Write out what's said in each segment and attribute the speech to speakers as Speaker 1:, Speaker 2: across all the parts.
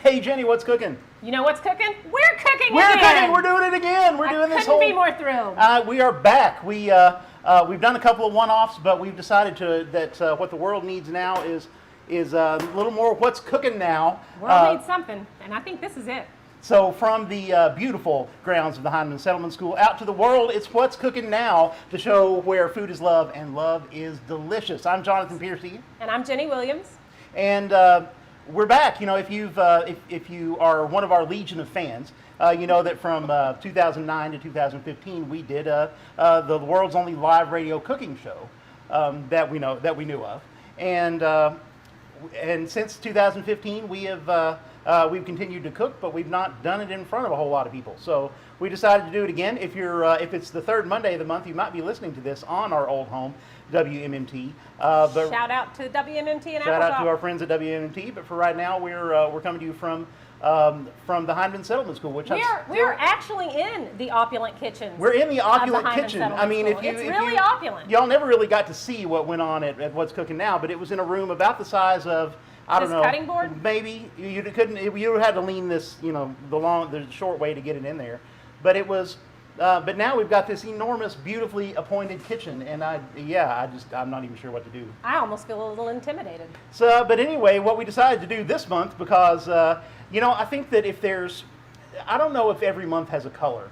Speaker 1: Hey Jenny, what's cooking?
Speaker 2: You know what's cooking? We're cooking
Speaker 1: We're
Speaker 2: again.
Speaker 1: cooking. We're doing it again. We're doing this whole.
Speaker 2: Couldn't be more thrilled.
Speaker 1: We are back. We've done a couple of one-offs, but we've decided that what the world needs now is a little more what's cooking now.
Speaker 2: World needs something, and I think this is it.
Speaker 1: So from the beautiful grounds of the Hindman Settlement School out to the world, it's what's cooking now to show where food is love and love is delicious. I'm Jonathan Piercy,
Speaker 2: And I'm Jenny Williams.
Speaker 1: and we're back. You know, if you are one of our legion of fans, you know that from 2009 to 2015 we did the world's only live radio cooking show that we knew of, and since 2015 we've continued to cook, but we've not done it in front of a whole lot of people. So we decided to do it again. If it's the third Monday of the month, you might be listening to this on our old home, WMMT. But
Speaker 2: Shout out to WMMT and
Speaker 1: shout out
Speaker 2: Applesauce.
Speaker 1: to our friends at WMMT. But for right now, we're coming to you from the Hindman Settlement School, which
Speaker 2: We're actually in the opulent kitchen.
Speaker 1: we're in the opulent
Speaker 2: Hindman
Speaker 1: kitchen.
Speaker 2: Settlement
Speaker 1: I mean,
Speaker 2: School. It's really opulent.
Speaker 1: Y'all never really got to see what went on at What's Cooking Now, but it was in a room about the size of, I don't
Speaker 2: This
Speaker 1: know,
Speaker 2: cutting board?
Speaker 1: maybe you couldn't. You had to lean this, the short way to get it in there, but it was. But now we've got this enormous, beautifully appointed kitchen, and I'm not even sure what to do.
Speaker 2: I almost feel a little intimidated.
Speaker 1: So, but anyway, what we decided to do this month, because I think that I don't know if every month has a color.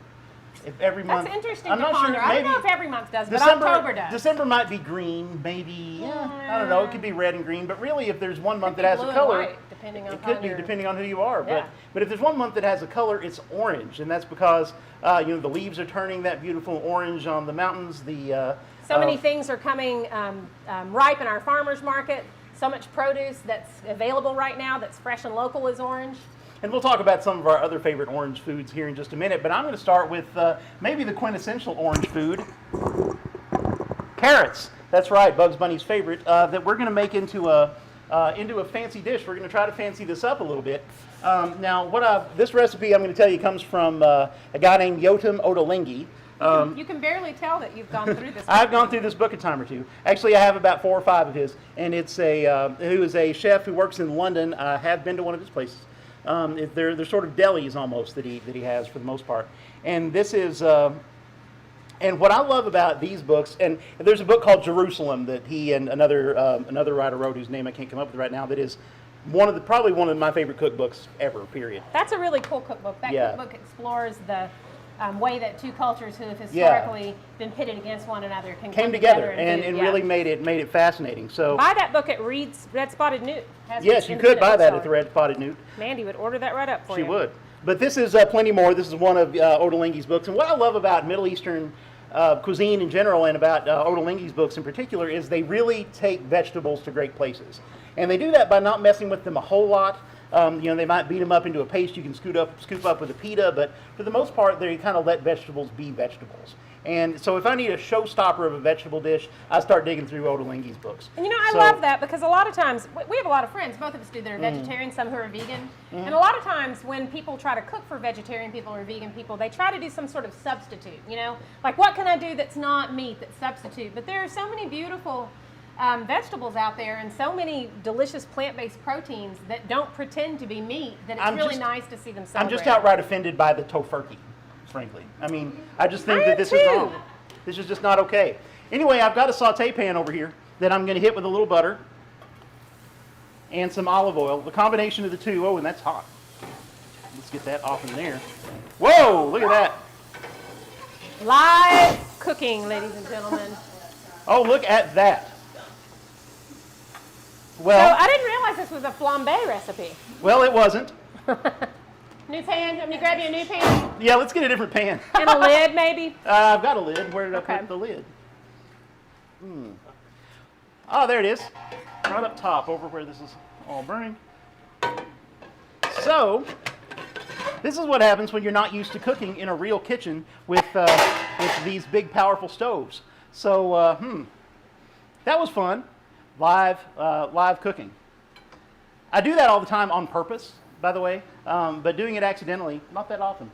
Speaker 1: If every month,
Speaker 2: That's interesting
Speaker 1: I'm
Speaker 2: to
Speaker 1: not
Speaker 2: ponder.
Speaker 1: sure.
Speaker 2: I
Speaker 1: Maybe
Speaker 2: don't know if every month does, but
Speaker 1: December,
Speaker 2: October does.
Speaker 1: December might be green, maybe. I don't know. It could be red and green, but really, if there's one month
Speaker 2: Could
Speaker 1: that
Speaker 2: be
Speaker 1: has a
Speaker 2: blue
Speaker 1: color,
Speaker 2: and white, depending on
Speaker 1: it
Speaker 2: how
Speaker 1: could be
Speaker 2: you're-
Speaker 1: depending on who you are.
Speaker 2: Yeah.
Speaker 1: But if there's one month that has a color, it's orange, and that's because the leaves are turning that beautiful orange on the mountains.
Speaker 2: So many things are coming ripe in our farmers market. So much produce that's available right now that's fresh and local is orange.
Speaker 1: And we'll talk about some of our other favorite orange foods here in just a minute, but I'm going to start with maybe the quintessential orange food, carrots. That's right, Bugs Bunny's favorite, that we're going to make into a fancy dish. We're going to try to fancy this up a little bit. Now, this recipe I'm going to tell you comes from a guy named Yotam Ottolenghi.
Speaker 2: You can barely tell that you've gone through this.
Speaker 1: I've gone through this book a time or two. Actually, I have about 4 or 5 of his, and it's who is a chef who works in London. I have been to one of his places. They're sort of delis almost that he has for the most part. And this is and what I love about these books, and there's a book called Jerusalem that he and another writer wrote, whose name I can't come up with right now, that is probably one of my favorite cookbooks ever, period.
Speaker 2: That's a really cool cookbook. That
Speaker 1: Yeah.
Speaker 2: cookbook explores the way that two cultures who have historically been pitted against one another can
Speaker 1: Came
Speaker 2: come
Speaker 1: together
Speaker 2: and
Speaker 1: and
Speaker 2: do,
Speaker 1: really made it fascinating. So
Speaker 2: buy that book at Red Spotted Newt.
Speaker 1: yes, you could buy that at the Red Spotted Newt.
Speaker 2: Mandy would order that right up for
Speaker 1: She
Speaker 2: you.
Speaker 1: would. But this is plenty more. This is one of Ottolenghi's books. And what I love about Middle Eastern cuisine in general, and about Ottolenghi's books in particular, is they really take vegetables to great places. And they do that by not messing with them a whole lot. They might beat them up into a paste you can scoop up with a pita, but for the most part, they kind of let vegetables be vegetables. And so if I need a showstopper of a vegetable dish, I start digging through Ottolenghi's books.
Speaker 2: And I love that, because a lot of times, we have a lot of friends, both of us do, that are vegetarian, some who are vegan. And a lot of times when people try to cook for vegetarian people or vegan people, they try to do some sort of substitute, Like, what can I do that's not meat, that's substitute? But there are so many beautiful vegetables out there, and so many delicious plant-based proteins that don't pretend to be meat, that it's really nice to see them celebrate.
Speaker 1: I'm just outright offended by the tofurkey, frankly. I mean, I just think
Speaker 2: I
Speaker 1: that
Speaker 2: am
Speaker 1: this
Speaker 2: too.
Speaker 1: is wrong. This is just not okay. Anyway, I've got a saute pan over here that I'm going to hit with a little butter and some olive oil. The combination of the two. Oh, and that's hot. Let's get that off in there. Whoa, look at that.
Speaker 2: Live cooking, ladies and gentlemen.
Speaker 1: Oh, look at that.
Speaker 2: So
Speaker 1: Well,
Speaker 2: I didn't realize this was a flambe recipe.
Speaker 1: well, it wasn't.
Speaker 2: New pan? Let me grab you a new pan?
Speaker 1: Yeah, let's get a different pan.
Speaker 2: And a lid, maybe?
Speaker 1: I've got a lid. Where did I
Speaker 2: Okay.
Speaker 1: put the lid? Oh, there it is. Right up top, over where this is all burning. So, this is what happens when you're not used to cooking in a real kitchen with these big, powerful stoves. So, that was fun. Live cooking. I do that all the time on purpose, by the way, but doing it accidentally, not that often.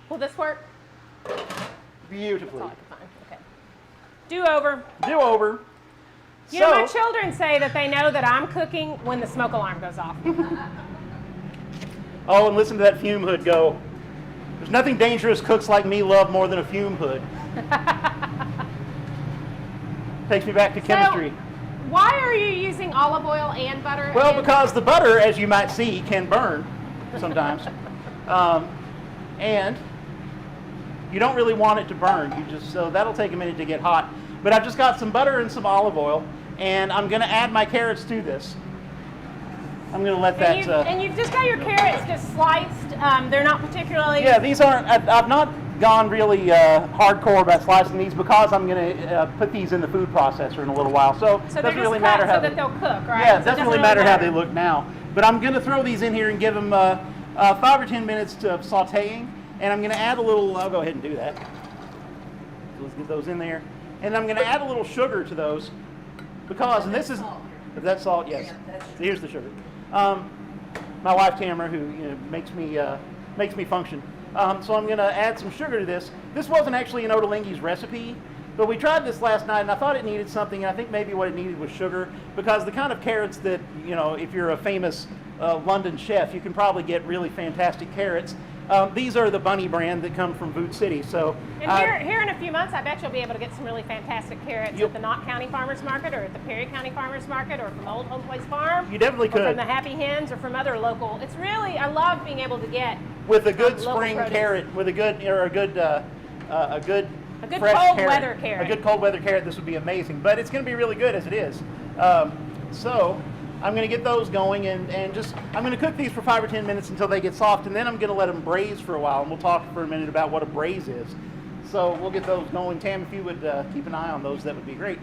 Speaker 2: Will this work?
Speaker 1: Beautifully.
Speaker 2: That's all I can find. Okay. Do over.
Speaker 1: Do over.
Speaker 2: You know, my children say that they know that I'm cooking when the smoke alarm goes off.
Speaker 1: Oh, and listen to that fume hood go. There's nothing dangerous cooks like me love more than a fume hood. Takes me back to chemistry.
Speaker 2: So, why are you using olive oil and butter?
Speaker 1: Well, because the butter, as you might see, can burn sometimes. And you don't really want it to burn. So that'll take a minute to get hot. But I've just got some butter and some olive oil, and I'm going to add my carrots to this. I'm going to let that...
Speaker 2: and you've just got your carrots just sliced. They're not particularly...
Speaker 1: Yeah, these aren't... I've not gone really hardcore about slicing these because I'm going to put these in the food processor in a little while. So it doesn't really matter how
Speaker 2: that they'll cook, right?
Speaker 1: Yeah, it doesn't really matter how they look now. But I'm going to throw these in here and give them 5 or 10 minutes of sauteing. And I'm going to add a little... I'll go ahead and do that. So let's get those in there. And I'm going to add a little sugar to those because... And this is... Is that salt? Yes. Here's the sugar. My wife Tamara, who makes me function. So I'm going to add some sugar to this. This wasn't actually an Ottolenghi's recipe, but we tried this last night, and I thought it needed something. And I think maybe what it needed was sugar, because the kind of carrots that if you're a famous London chef, you can probably get really fantastic carrots. These are the Bunny brand that come from Boot City. So,
Speaker 2: and here in a few months, I bet you'll be able to get some really fantastic carrots at the Knott County Farmers Market, or at the Perry County Farmers Market, or from Old Home Place Farm.
Speaker 1: You definitely could.
Speaker 2: Or from the Happy Hens, or from other local. It's really, I love being able to get
Speaker 1: with a good spring
Speaker 2: produce.
Speaker 1: carrot, with a good fresh
Speaker 2: cold
Speaker 1: carrot,
Speaker 2: weather carrot.
Speaker 1: A good cold weather carrot. This would be amazing, but it's going to be really good as it is. So I'm going to get those going, and I'm going to cook these for 5 or 10 minutes until they get soft, and then I'm going to let them braise for a while, and we'll talk for a minute about what a braise is. So we'll get those going. Tam, if you would keep an eye on those, that would be great.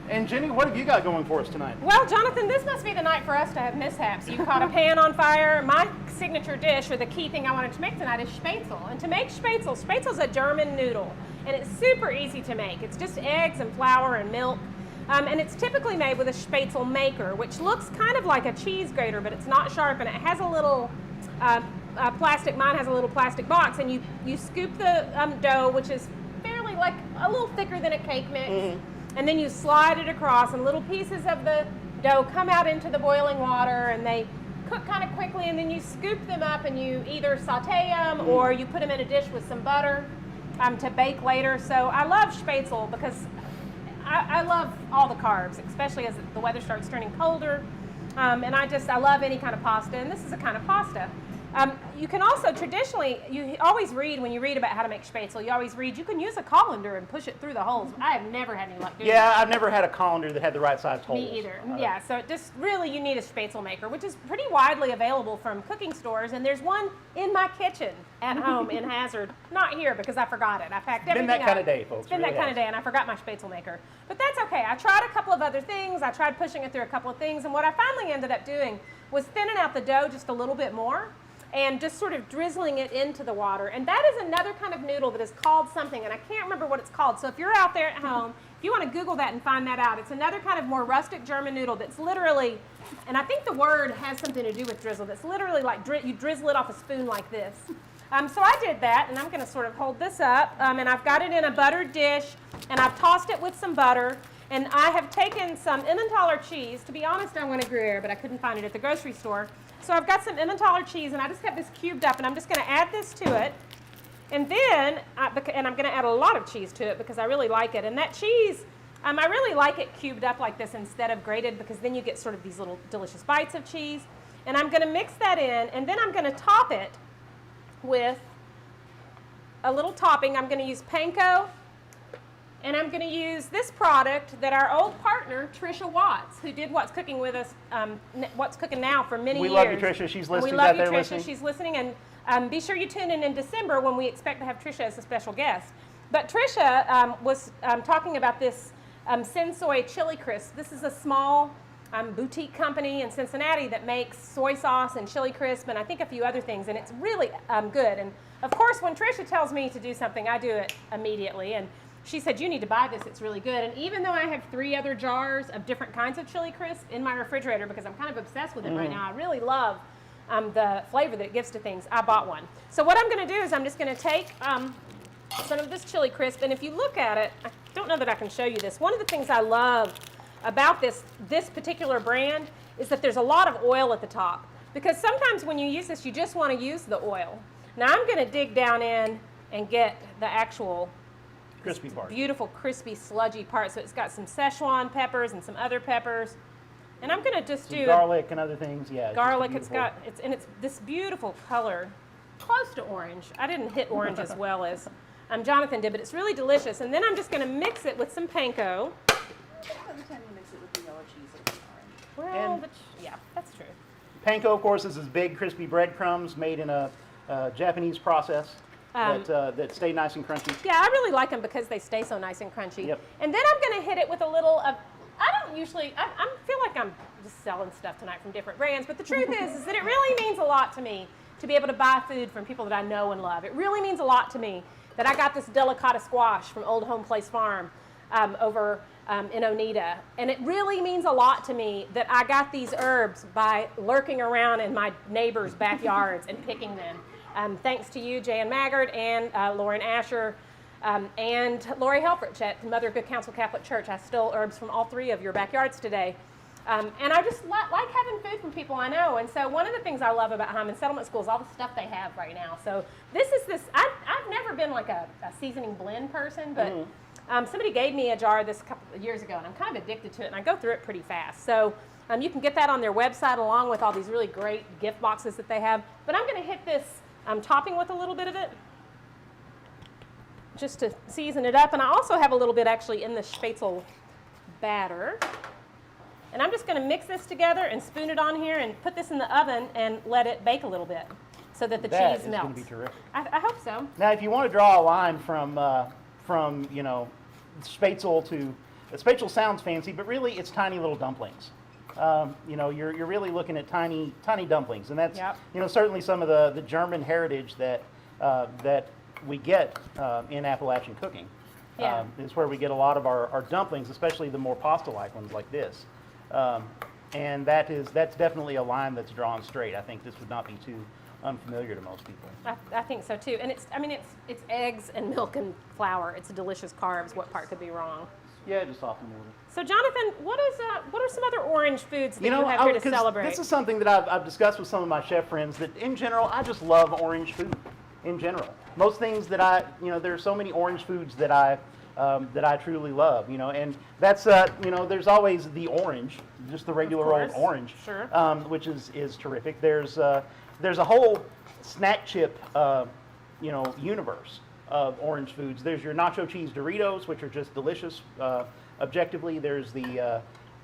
Speaker 1: And Jenny, what have you got going for us tonight?
Speaker 2: Well, Jonathan, this must be the night for us to have mishaps. You caught a pan on fire. My signature dish, or the key thing I wanted to make tonight, is Schmaetzel. And to make Schmaetzel's a German noodle, and it's super easy to make. It's just eggs and flour and milk. And it's typically made with a Schmaetzel maker, which looks kind of like a cheese grater, but it's not sharp, and it has a little plastic. Mine has a little plastic box, and you scoop the dough, which is fairly like a little thicker than a cake mix, and then you slide it across, and little pieces of the dough come out into the boiling water, and they cook kind of quickly, and then you scoop them up, and you either saute them or you put them in a dish with some butter to bake later. So I love Schmaetzel because I love all the carbs, especially as the weather starts turning colder. And I love any kind of pasta, and this is a kind of pasta. You can also traditionally, you always read, when you read about how to make Schmaetzel, you always read you can use a colander and push it through the holes. I have never had any luck doing that.
Speaker 1: Yeah, I've never had a colander that had the right size holes.
Speaker 2: Me either. Yeah, so it just really, you need a Schmaetzel maker, which is pretty widely available from cooking stores, and there's one in my kitchen at home in Hazard. Not here because I forgot it. I packed everything up.
Speaker 1: It's been that kind of day, folks.
Speaker 2: It's been that kind of day, and I forgot my Schmaetzel maker. But that's okay. I tried a couple of other things. I tried pushing it through a couple of things, and what I finally ended up doing was thinning out the dough just a little bit more, and just sort of drizzling it into the water. And that is another kind of noodle that is called something, and I can't remember what it's called. So if you're out there at home, if you want to Google that and find that out, it's another kind of more rustic German noodle that's literally, and I think the word has something to do with drizzle, that's literally like you drizzle it off a spoon like this. So I did that, and I'm going to sort of hold this up, and I've got it in a buttered dish, and I've tossed it with some butter, and I have taken some Emmentaler cheese. To be honest, I wanted Gruyere, but I couldn't find it at the grocery store. So I've got some Emmentaler cheese, and I just have this cubed up, and I'm just going to add this to it. And then, and I'm going to add a lot of cheese to it because I really like it. And that cheese, I really like it cubed up like this instead of grated, because then you get sort of these little delicious bites of cheese. And I'm going to mix that in, and then I'm going to top it with a little topping. I'm going to use panko. And I'm going to use this product that our old partner, Trisha Watts, who did What's Cooking with us, What's Cooking Now for many years.
Speaker 1: We love you, Trisha. She's listening.
Speaker 2: We love you, Trisha. She's listening. And be sure you tune in December when we expect to have Trisha as a special guest. But Trisha was talking about this Sensoy chili crisp. This is a small boutique company in Cincinnati that makes soy sauce and chili crisp and I think a few other things. And it's really good. And, of course, when Trisha tells me to do something, I do it immediately. And she said, you need to buy this, it's really good. And even though I have 3 other jars of different kinds of chili crisp in my refrigerator, because I'm kind of obsessed with it right now, I really love the flavor that it gives to things, I bought one. So what I'm going to do is I'm just going to take some of this chili crisp, and if you look at it, I don't know that I can show you this. One of the things I love about this particular brand is that there's a lot of oil at the top. because sometimes when you use this, you just want to use the oil. Now I'm going to dig down in and get the actual
Speaker 1: Crispy part.
Speaker 2: beautiful, crispy, sludgy part. So it's got some Szechuan peppers and some other peppers. And I'm going to just
Speaker 1: Some
Speaker 2: do
Speaker 1: garlic and other things, yeah.
Speaker 2: garlic. It's this beautiful color, close to orange. I didn't hit orange as well as Jonathan did, but it's really delicious. And then I'm just going to mix it with some panko.
Speaker 3: By the time you mix it with the yellow cheese, it'll be orange.
Speaker 2: Well,
Speaker 1: And-
Speaker 2: yeah, that's true.
Speaker 1: Panko, of course, is this big crispy breadcrumbs made in a Japanese process that stay nice and crunchy.
Speaker 2: Yeah, I really like them because they stay so nice and crunchy.
Speaker 1: Yep.
Speaker 2: And then I'm going to hit it with a little of, I feel like I'm just selling stuff tonight from different brands, but the truth is that it really means a lot to me to be able to buy food from people that I know and love. It really means a lot to me that I got this delicata squash from Old Home Place Farm over in Oneida. And it really means a lot to me that I got these herbs by lurking around in my neighbors' backyards and picking them. Thanks to you, Jan Maggard, and Lauren Asher, and Lori Helfrich at Mother Good Counsel Catholic Church. I stole herbs from all three of your backyards today. And I just like having food from people I know. And so one of the things I love about Hindman Settlement School is all the stuff they have right now. So I've never been like a seasoning blend person, but somebody gave me a jar this couple of years ago, and I'm kind of addicted to it, and I go through it pretty fast. So you can get that on their website along with all these really great gift boxes that they have. But I'm going to hit this topping with a little bit of it, just to season it up. And I also have a little bit actually in the Schmaetzel batter. And I'm just going to mix this together and spoon it on here and put this in the oven and let it bake a little bit so that the
Speaker 1: That
Speaker 2: cheese
Speaker 1: is
Speaker 2: melts.
Speaker 1: going to be terrific.
Speaker 2: I hope so.
Speaker 1: Now, if you want to draw a line from Schmaetzel to Schmaetzel sounds fancy, but really it's tiny little dumplings. You're really looking at tiny dumplings, and that's
Speaker 2: Yep.
Speaker 1: Certainly some of the German heritage that we get in Appalachian cooking.
Speaker 2: Yeah.
Speaker 1: Is where we get a lot of our dumplings, especially the more pasta-like ones like this. And that's definitely a line that's drawn straight. I think this would not be too unfamiliar to most people.
Speaker 2: I think so too. And it's eggs and milk and flour. It's delicious carbs. What part could be wrong?
Speaker 1: Yeah, just soften a little.
Speaker 2: So Jonathan, what are some other orange foods that you have here to
Speaker 1: 'cause
Speaker 2: celebrate?
Speaker 1: This is something that I've discussed with some of my chef friends, that in general, I just love orange food in general. Most things that there are so many orange foods that I truly love, and that's, there's always the orange, just the regular old
Speaker 2: course.
Speaker 1: orange,
Speaker 2: Sure.
Speaker 1: which is terrific. There's a whole snack chip, universe of orange foods. There's your nacho cheese Doritos, which are just delicious. Objectively, there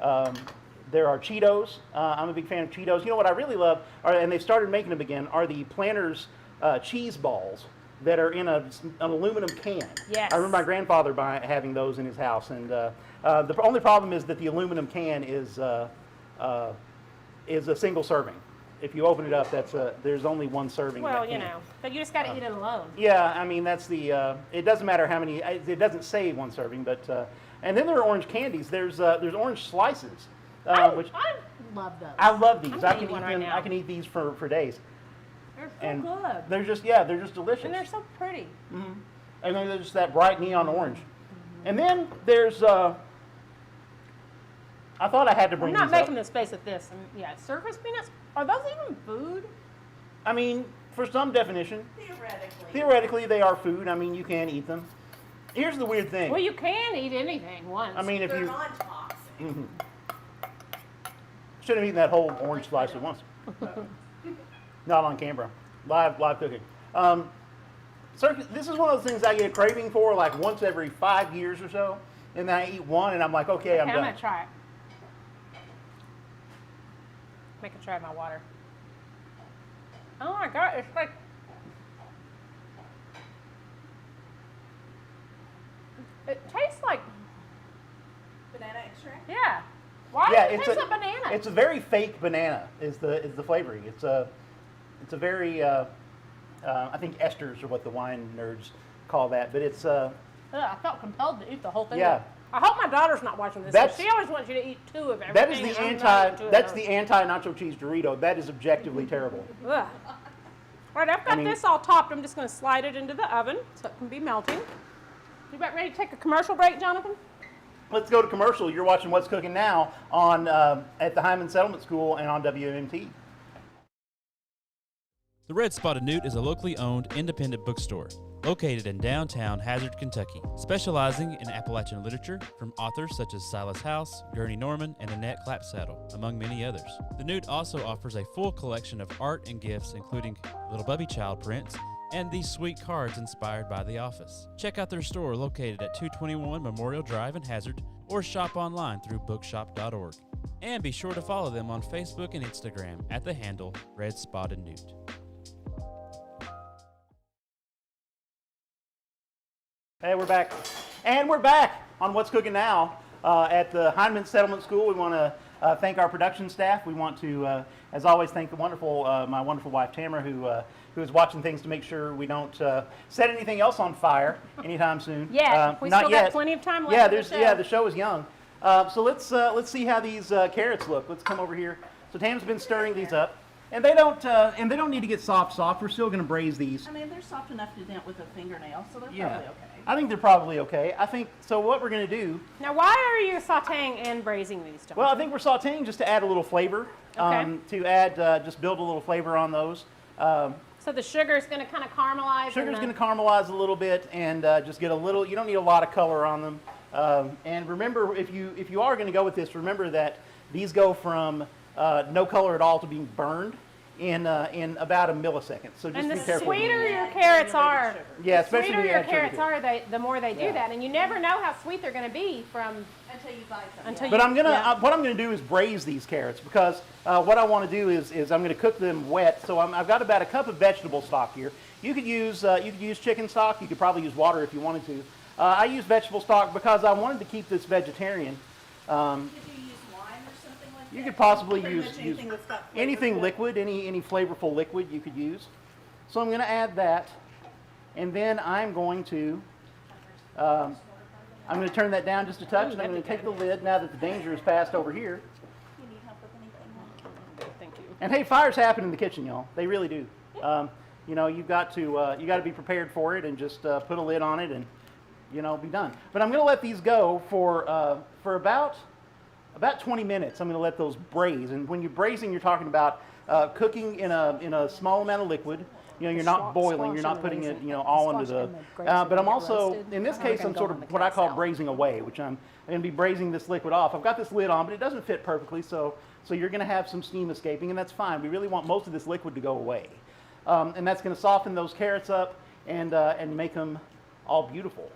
Speaker 1: are Cheetos. I'm a big fan of Cheetos. You know what I really love, and they've started making them again, are the Planters cheese balls that are in an aluminum can.
Speaker 2: Yes.
Speaker 1: I remember my grandfather having those in his house, and the only problem is that the aluminum can is a single serving. If you open it up, there's only one serving.
Speaker 2: Well,
Speaker 1: in that can.
Speaker 2: but you just got to eat it alone.
Speaker 1: Yeah, I mean that's it doesn't matter how many. It doesn't say one serving, but and then there are orange candies. There's orange slices,
Speaker 2: I
Speaker 1: which
Speaker 2: love those.
Speaker 1: I love these.
Speaker 2: I'm
Speaker 1: I
Speaker 2: gonna
Speaker 1: can
Speaker 2: eat
Speaker 1: eat
Speaker 2: one right
Speaker 1: them.
Speaker 2: now.
Speaker 1: I can eat these for days.
Speaker 2: They're so
Speaker 1: And
Speaker 2: good.
Speaker 1: they're just delicious.
Speaker 2: And they're so pretty.
Speaker 1: And then there's just that bright neon orange. And then there's I thought I had to
Speaker 2: I'm
Speaker 1: bring
Speaker 2: not
Speaker 1: these
Speaker 2: making
Speaker 1: up.
Speaker 2: this face at this. Yeah, surface peanuts. Are those even food?
Speaker 1: I mean, for some definition,
Speaker 3: Theoretically.
Speaker 1: they are food. I mean, you can eat them. Here's the weird thing.
Speaker 2: Well, you can eat anything once.
Speaker 1: I mean, if
Speaker 3: They're
Speaker 1: you
Speaker 3: non-toxic.
Speaker 1: should have eaten that whole orange slice at once. Not on camera. Live cooking. This is one of those things I get a craving for like once every 5 years or so. And then I eat one and I'm like, okay, I'm
Speaker 2: I'm
Speaker 1: done.
Speaker 2: gonna try it. Make a try of my water. Oh my god, it's like it tastes like
Speaker 3: Banana extract?
Speaker 2: yeah. Why
Speaker 1: Yeah,
Speaker 2: does it taste like banana?
Speaker 1: it's a very fake banana is the flavoring. It's a very I think esters are what the wine nerds call that, but it's
Speaker 2: Ugh, I felt compelled to eat the whole thing.
Speaker 1: Yeah.
Speaker 2: I hope my daughter's not watching this.
Speaker 1: That's-
Speaker 2: She always wants you to eat two of everything.
Speaker 1: that is the
Speaker 2: and I'm not eating two of those.
Speaker 1: anti nacho cheese Dorito. That is objectively terrible.
Speaker 2: Ugh. All right, I've got this all topped. I'm just going to slide it into the oven so it can be melting. You about ready to take a commercial break, Jonathan?
Speaker 1: Let's go to commercial. You're watching What's Cooking Now on at the Hindman Settlement School and on WMT.
Speaker 4: The Red Spotted Newt is a locally owned independent bookstore located in downtown Hazard, Kentucky, specializing in Appalachian literature from authors such as Silas House, Gurney Norman, and Annette Clapsaddle, among many others. The Newt also offers a full collection of art and gifts, including Little Bubby Child prints and these sweet cards inspired by The Office. Check out their store located at 221 Memorial Drive in Hazard, or shop online through bookshop.org. And be sure to follow them on Facebook and Instagram at the handle Red Spotted Newt.
Speaker 1: Hey, we're back. And we're back on What's Cooking Now at the Hindman Settlement School. We want to thank our production staff. We want to, as always, thank the wonderful, my wonderful wife, Tamara, who is watching things to make sure we don't set anything else on fire anytime soon.
Speaker 2: Yeah, we
Speaker 1: not
Speaker 2: still
Speaker 1: yet.
Speaker 2: got plenty of time left.
Speaker 1: The show is young. So let's see how these carrots look. Let's come over here. So Tam's been stirring these up. And they don't need to get soft. We're still going to braise these.
Speaker 3: I mean, they're soft enough to dent with a fingernail, so they're
Speaker 1: Yeah.
Speaker 3: probably okay.
Speaker 1: I think they're probably okay. I think, so what we're going to do,
Speaker 2: Now, why are you sauteing and braising these, John?
Speaker 1: well, I think we're sauteing just to add a little flavor,
Speaker 2: Okay.
Speaker 1: to add, just build a little flavor on those.
Speaker 2: So the sugar's going to kind of caramelize.
Speaker 1: Sugar's going to caramelize a little bit and just get a little, you don't need a lot of color on them. And remember, if you are going to go with this, remember that these go from no color at all to being burned in about a millisecond. So just
Speaker 2: And
Speaker 1: be
Speaker 2: the
Speaker 1: careful.
Speaker 2: sweeter your carrots are,
Speaker 1: Yeah,
Speaker 2: the
Speaker 1: especially
Speaker 2: sweeter
Speaker 1: when you
Speaker 2: your
Speaker 1: add sugar
Speaker 2: carrots
Speaker 1: to it.
Speaker 2: are, the more they do
Speaker 1: Yeah.
Speaker 2: that. And you never know how sweet they're going to be from
Speaker 3: Until you bite them.
Speaker 2: until
Speaker 1: But
Speaker 2: you.
Speaker 1: I'm gonna
Speaker 2: yeah.
Speaker 1: what I'm gonna do is braise these carrots because what I want to do is I'm gonna cook them wet. So I've got about a cup of vegetable stock here. You could use chicken stock. You could probably use water if you wanted to. I use vegetable stock because I wanted to keep this vegetarian.
Speaker 3: Could you use wine or something like that?
Speaker 1: You could possibly
Speaker 3: Pretty
Speaker 1: use
Speaker 3: much anything that's got flavor
Speaker 1: anything
Speaker 3: to it.
Speaker 1: liquid, any flavorful liquid you could use. So I'm gonna add that, and then I'm going to turn that down just a touch, and I'm going to take the lid now that the danger is passed over here.
Speaker 3: You need help with anything?
Speaker 2: Thank you.
Speaker 1: And hey, fires happen in the kitchen, y'all. They really do. You know, you've got to be prepared for it, and just put a lid on it, and be done. But I'm going to let these go for about 20 minutes. I'm going to let those braise, and when you're braising, you're talking about cooking in a small amount of liquid. You're not boiling. You're not putting it, all into the. But I'm also, in this case, I'm sort of what I call braising away, which I'm going to be braising this liquid off. I've got this lid on, but it doesn't fit perfectly, so you're going to have some steam escaping, and that's fine. We really want most of this liquid to go away, and that's going to soften those carrots up and make them all beautiful.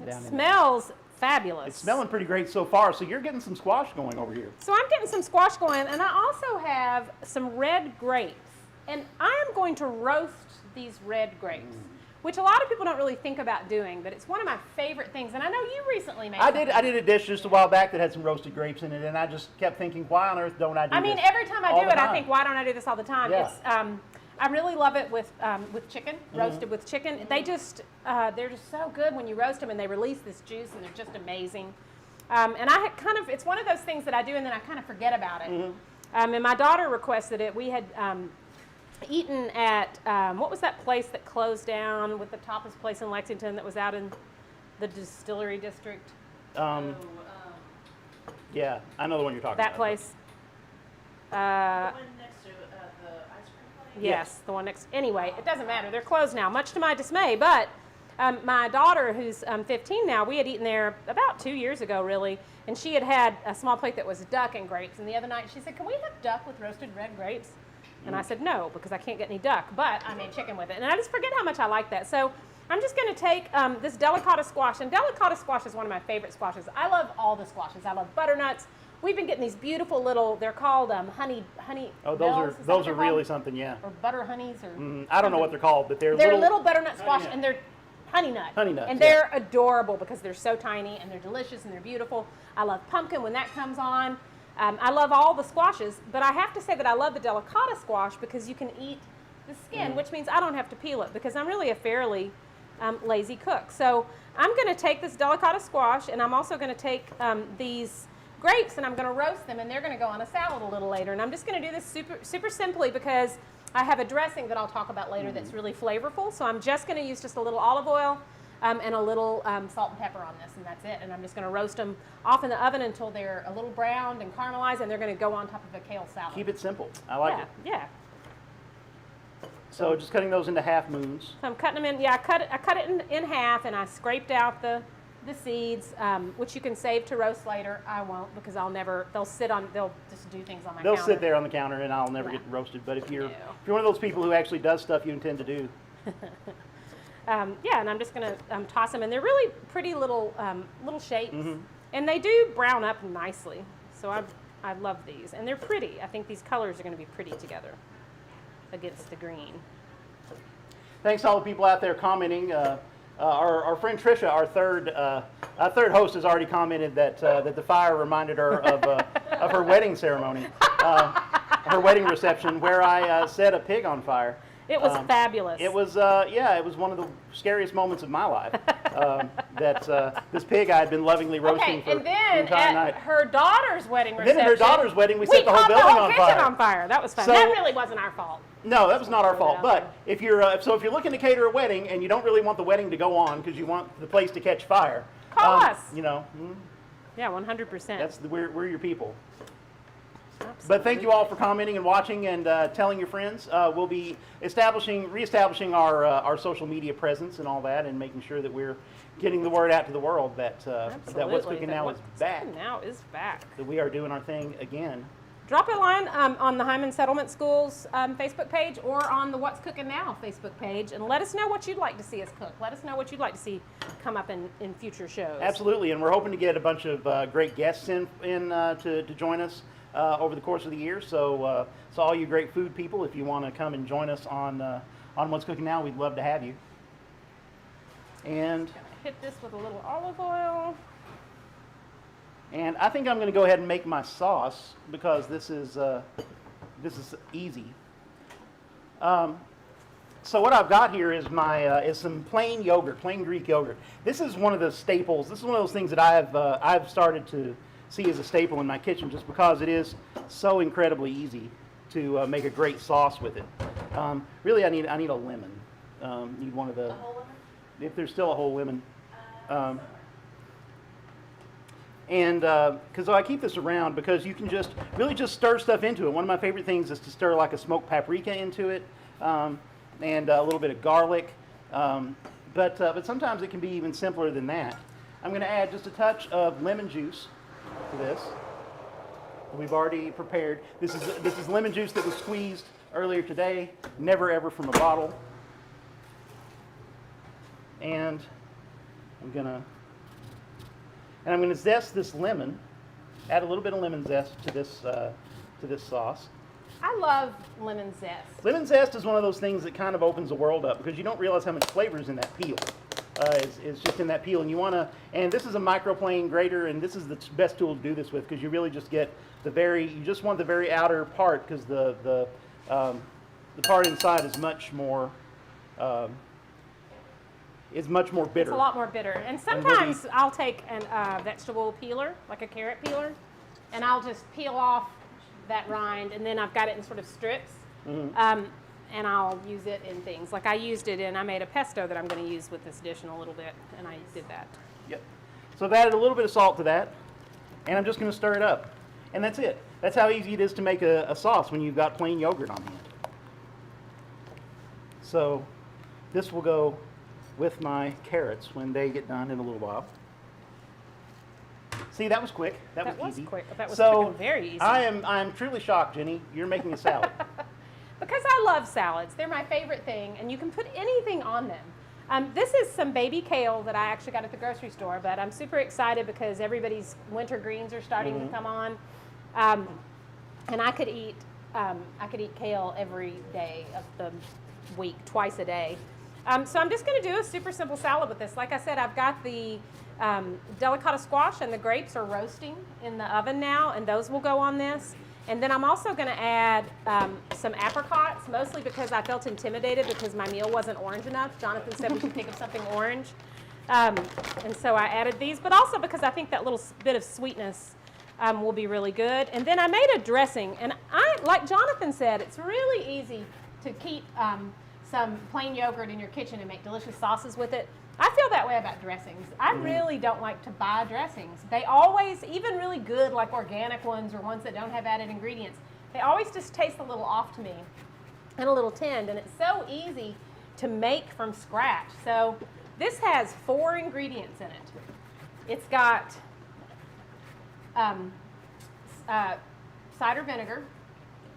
Speaker 2: It smells fabulous.
Speaker 1: It's smelling pretty great so far. So you're getting some squash going over here.
Speaker 2: So I'm getting some squash going, and I also have some red grapes. And I am going to roast these red grapes, which a lot of people don't really think about doing, but it's one of my favorite things. And I know you recently made
Speaker 1: I did a dish just a while back that had some roasted grapes in it, and I just kept thinking, why on earth don't I do this?
Speaker 2: I mean, every time I
Speaker 1: all
Speaker 2: do
Speaker 1: the
Speaker 2: it, I
Speaker 1: time?
Speaker 2: think, why don't I do this all the time?
Speaker 1: Yeah.
Speaker 2: It's, I really love it with chicken, roasted with chicken. They just, they're just so good when you roast them, and they release this juice, and they're just amazing. And it's one of those things that I do, and then I kind of forget about it. And my daughter requested it. We had eaten at, what was that place that closed down with the tapas place in Lexington that was out in the distillery district?
Speaker 1: Yeah, I know the one you're talking
Speaker 2: That
Speaker 1: about.
Speaker 2: place.
Speaker 3: The one next to the ice cream place?
Speaker 2: Yes, the one next. Anyway, it doesn't matter. They're closed now, much to my dismay. But my daughter, who's 15 now, we had eaten there about 2 years ago, really, and she had a small plate that was duck and grapes. And the other night she said, "Can we have duck with roasted red grapes?" And I said, "No, because I can't get any duck, but I made chicken with it." And I just forget how much I like that. So I'm just going to take this delicata squash, and delicata squash is one of my favorite squashes. I love all the squashes. I love butternuts. We've been getting these beautiful little, they're called honey
Speaker 1: Oh,
Speaker 2: bells,
Speaker 1: those are really something, yeah.
Speaker 2: or butter honeys, or
Speaker 1: I don't know what they're called, but they're
Speaker 2: little butternut squash, and they're honey nut.
Speaker 1: Honey nuts,
Speaker 2: and
Speaker 1: yeah.
Speaker 2: they're adorable because they're so tiny and they're delicious and they're beautiful. I love pumpkin when that comes on. I love all the squashes, but I have to say that I love the delicata squash because you can eat the skin, which means I don't have to peel it because I'm really a fairly lazy cook. So I'm going to take this delicata squash, and I'm also going to take these grapes, and I'm going to roast them, and they're going to go on a salad a little later. And I'm just going to do this super simply because I have a dressing that I'll talk about later that's really flavorful. So I'm just going to use just a little olive oil and a little salt and pepper on this, and that's it. And I'm just going to roast them off in the oven until they're a little browned and caramelized, and they're going to go on top of a kale salad.
Speaker 1: Keep it simple. I like it.
Speaker 2: Yeah.
Speaker 1: So just cutting those into half moons.
Speaker 2: So I'm cutting them in. Yeah, I cut it in half, and I scraped out the seeds, which you can save to roast later. I won't because I'll never. They'll just do things on my
Speaker 1: They'll
Speaker 2: counter.
Speaker 1: sit there on the counter, and I'll never
Speaker 2: Yeah.
Speaker 1: get roasted. But if you're
Speaker 2: No.
Speaker 1: one of those people who actually does stuff you intend to do,
Speaker 2: Yeah, and I'm just gonna toss them, and they're really pretty little shapes,
Speaker 1: Mm-hmm.
Speaker 2: and they do brown up nicely. So I love these, and they're pretty. I think these colors are going to be pretty together against the green.
Speaker 1: thanks to all the people out there commenting. Our friend Trisha, our third host, has already commented that the fire reminded her of her wedding ceremony, her wedding reception, where I set a pig on fire.
Speaker 2: It was fabulous.
Speaker 1: It was it was one of the scariest moments of my life. That this pig I had been lovingly roasting for
Speaker 2: and then
Speaker 1: the entire
Speaker 2: at
Speaker 1: night.
Speaker 2: her daughter's wedding
Speaker 1: And
Speaker 2: reception,
Speaker 1: then at her daughter's wedding, we set the whole
Speaker 2: caught
Speaker 1: building
Speaker 2: the whole
Speaker 1: on
Speaker 2: kitchen
Speaker 1: fire.
Speaker 2: on fire. That was fun.
Speaker 1: So-
Speaker 2: That really wasn't our fault.
Speaker 1: No, that was not our fault.
Speaker 2: out
Speaker 1: But
Speaker 2: there.
Speaker 1: if you're if you're looking to cater a wedding and you don't really want the wedding to go on because you want the place to catch fire,
Speaker 2: Call us.
Speaker 1: You know,
Speaker 2: Yeah, 100%.
Speaker 1: we're your people. But thank you all for commenting and watching and telling your friends. We'll be reestablishing our social media presence and all that, and making sure that we're getting the word out to the world that What's Cooking Now is back.
Speaker 2: Cookin' Now is back.
Speaker 1: That we are doing our thing again.
Speaker 2: Drop a line on the Hindman Settlement Schools Facebook page or on the What's Cooking Now Facebook page, and let us know what you'd like to see us cook. Let us know what you'd like to see come up in future shows.
Speaker 1: Absolutely, and we're hoping to get a bunch of great guests in to join us over the course of the year. So all you great food people, if you want to come and join us on What's Cooking Now, we'd love to have you. And
Speaker 2: Hit this with a little olive oil.
Speaker 1: I think I'm going to go ahead and make my sauce because this is easy. So what I've got here is is some plain yogurt, plain Greek yogurt. This is one of the staples. This is one of those things that I've started to see as a staple in my kitchen, just because it is so incredibly easy to make a great sauce with it. Really, I need a lemon. Need one of the, if there's still a whole lemon. Because I keep this around because you can just really just stir stuff into it. One of my favorite things is to stir like a smoked paprika into it, and a little bit of garlic. But sometimes it can be even simpler than that. I'm going to add just a touch of lemon juice to this. We've already prepared. This is lemon juice that was squeezed earlier today, never ever from a bottle. And I'm going to zest this lemon, add a little bit of lemon zest to this sauce.
Speaker 2: I love lemon zest.
Speaker 1: Lemon zest is one of those things that kind of opens the world up because you don't realize how much flavor is in that peel. It's just in that peel, and and this is a microplane grater, and this is the best tool to do this with because you really just get you just want the very outer part because the part inside is much more bitter.
Speaker 2: It's a lot more bitter. And sometimes I'll take a vegetable peeler, like a carrot peeler, and I'll just peel off that rind, and then I've got it in sort of strips, and I'll use it in things. Like I made a pesto that I'm going to use with this dish in a little bit, and I did that.
Speaker 1: Yep. So I've added a little bit of salt to that, and I'm just going to stir it up. And that's it. That's how easy it is to make a sauce when you've got plain yogurt on hand. So this will go with my carrots when they get done in a little while. See, that was quick. That was easy.
Speaker 2: Quick. That was
Speaker 1: so
Speaker 2: quick and very easy.
Speaker 1: I'm truly shocked, Jenny. You're making a salad.
Speaker 2: Because I love salads. They're my favorite thing, and you can put anything on them. This is some baby kale that I actually got at the grocery store, but I'm super excited because everybody's winter greens are starting to come on, and I could eat kale every day of the week, twice a day. So I'm just going to do a super simple salad with this. Like I said, I've got the delicata squash and the grapes are roasting in the oven now, and those will go on this. And then I'm also going to add some apricots, mostly because I felt intimidated because my meal wasn't orange enough. Jonathan said we should think of something orange. And so I added these, but also because I think that little bit of sweetness will be really good. And then I made a dressing, and like Jonathan said, it's really easy to keep some plain yogurt in your kitchen and make delicious sauces with it. I feel that way about dressings. I really don't like to buy dressings. They always, even really good like organic ones or ones that don't have added ingredients, they always just taste a little off to me. and a little tinned, and it's so easy to make from scratch. So this has 4 ingredients in it. It's got cider vinegar,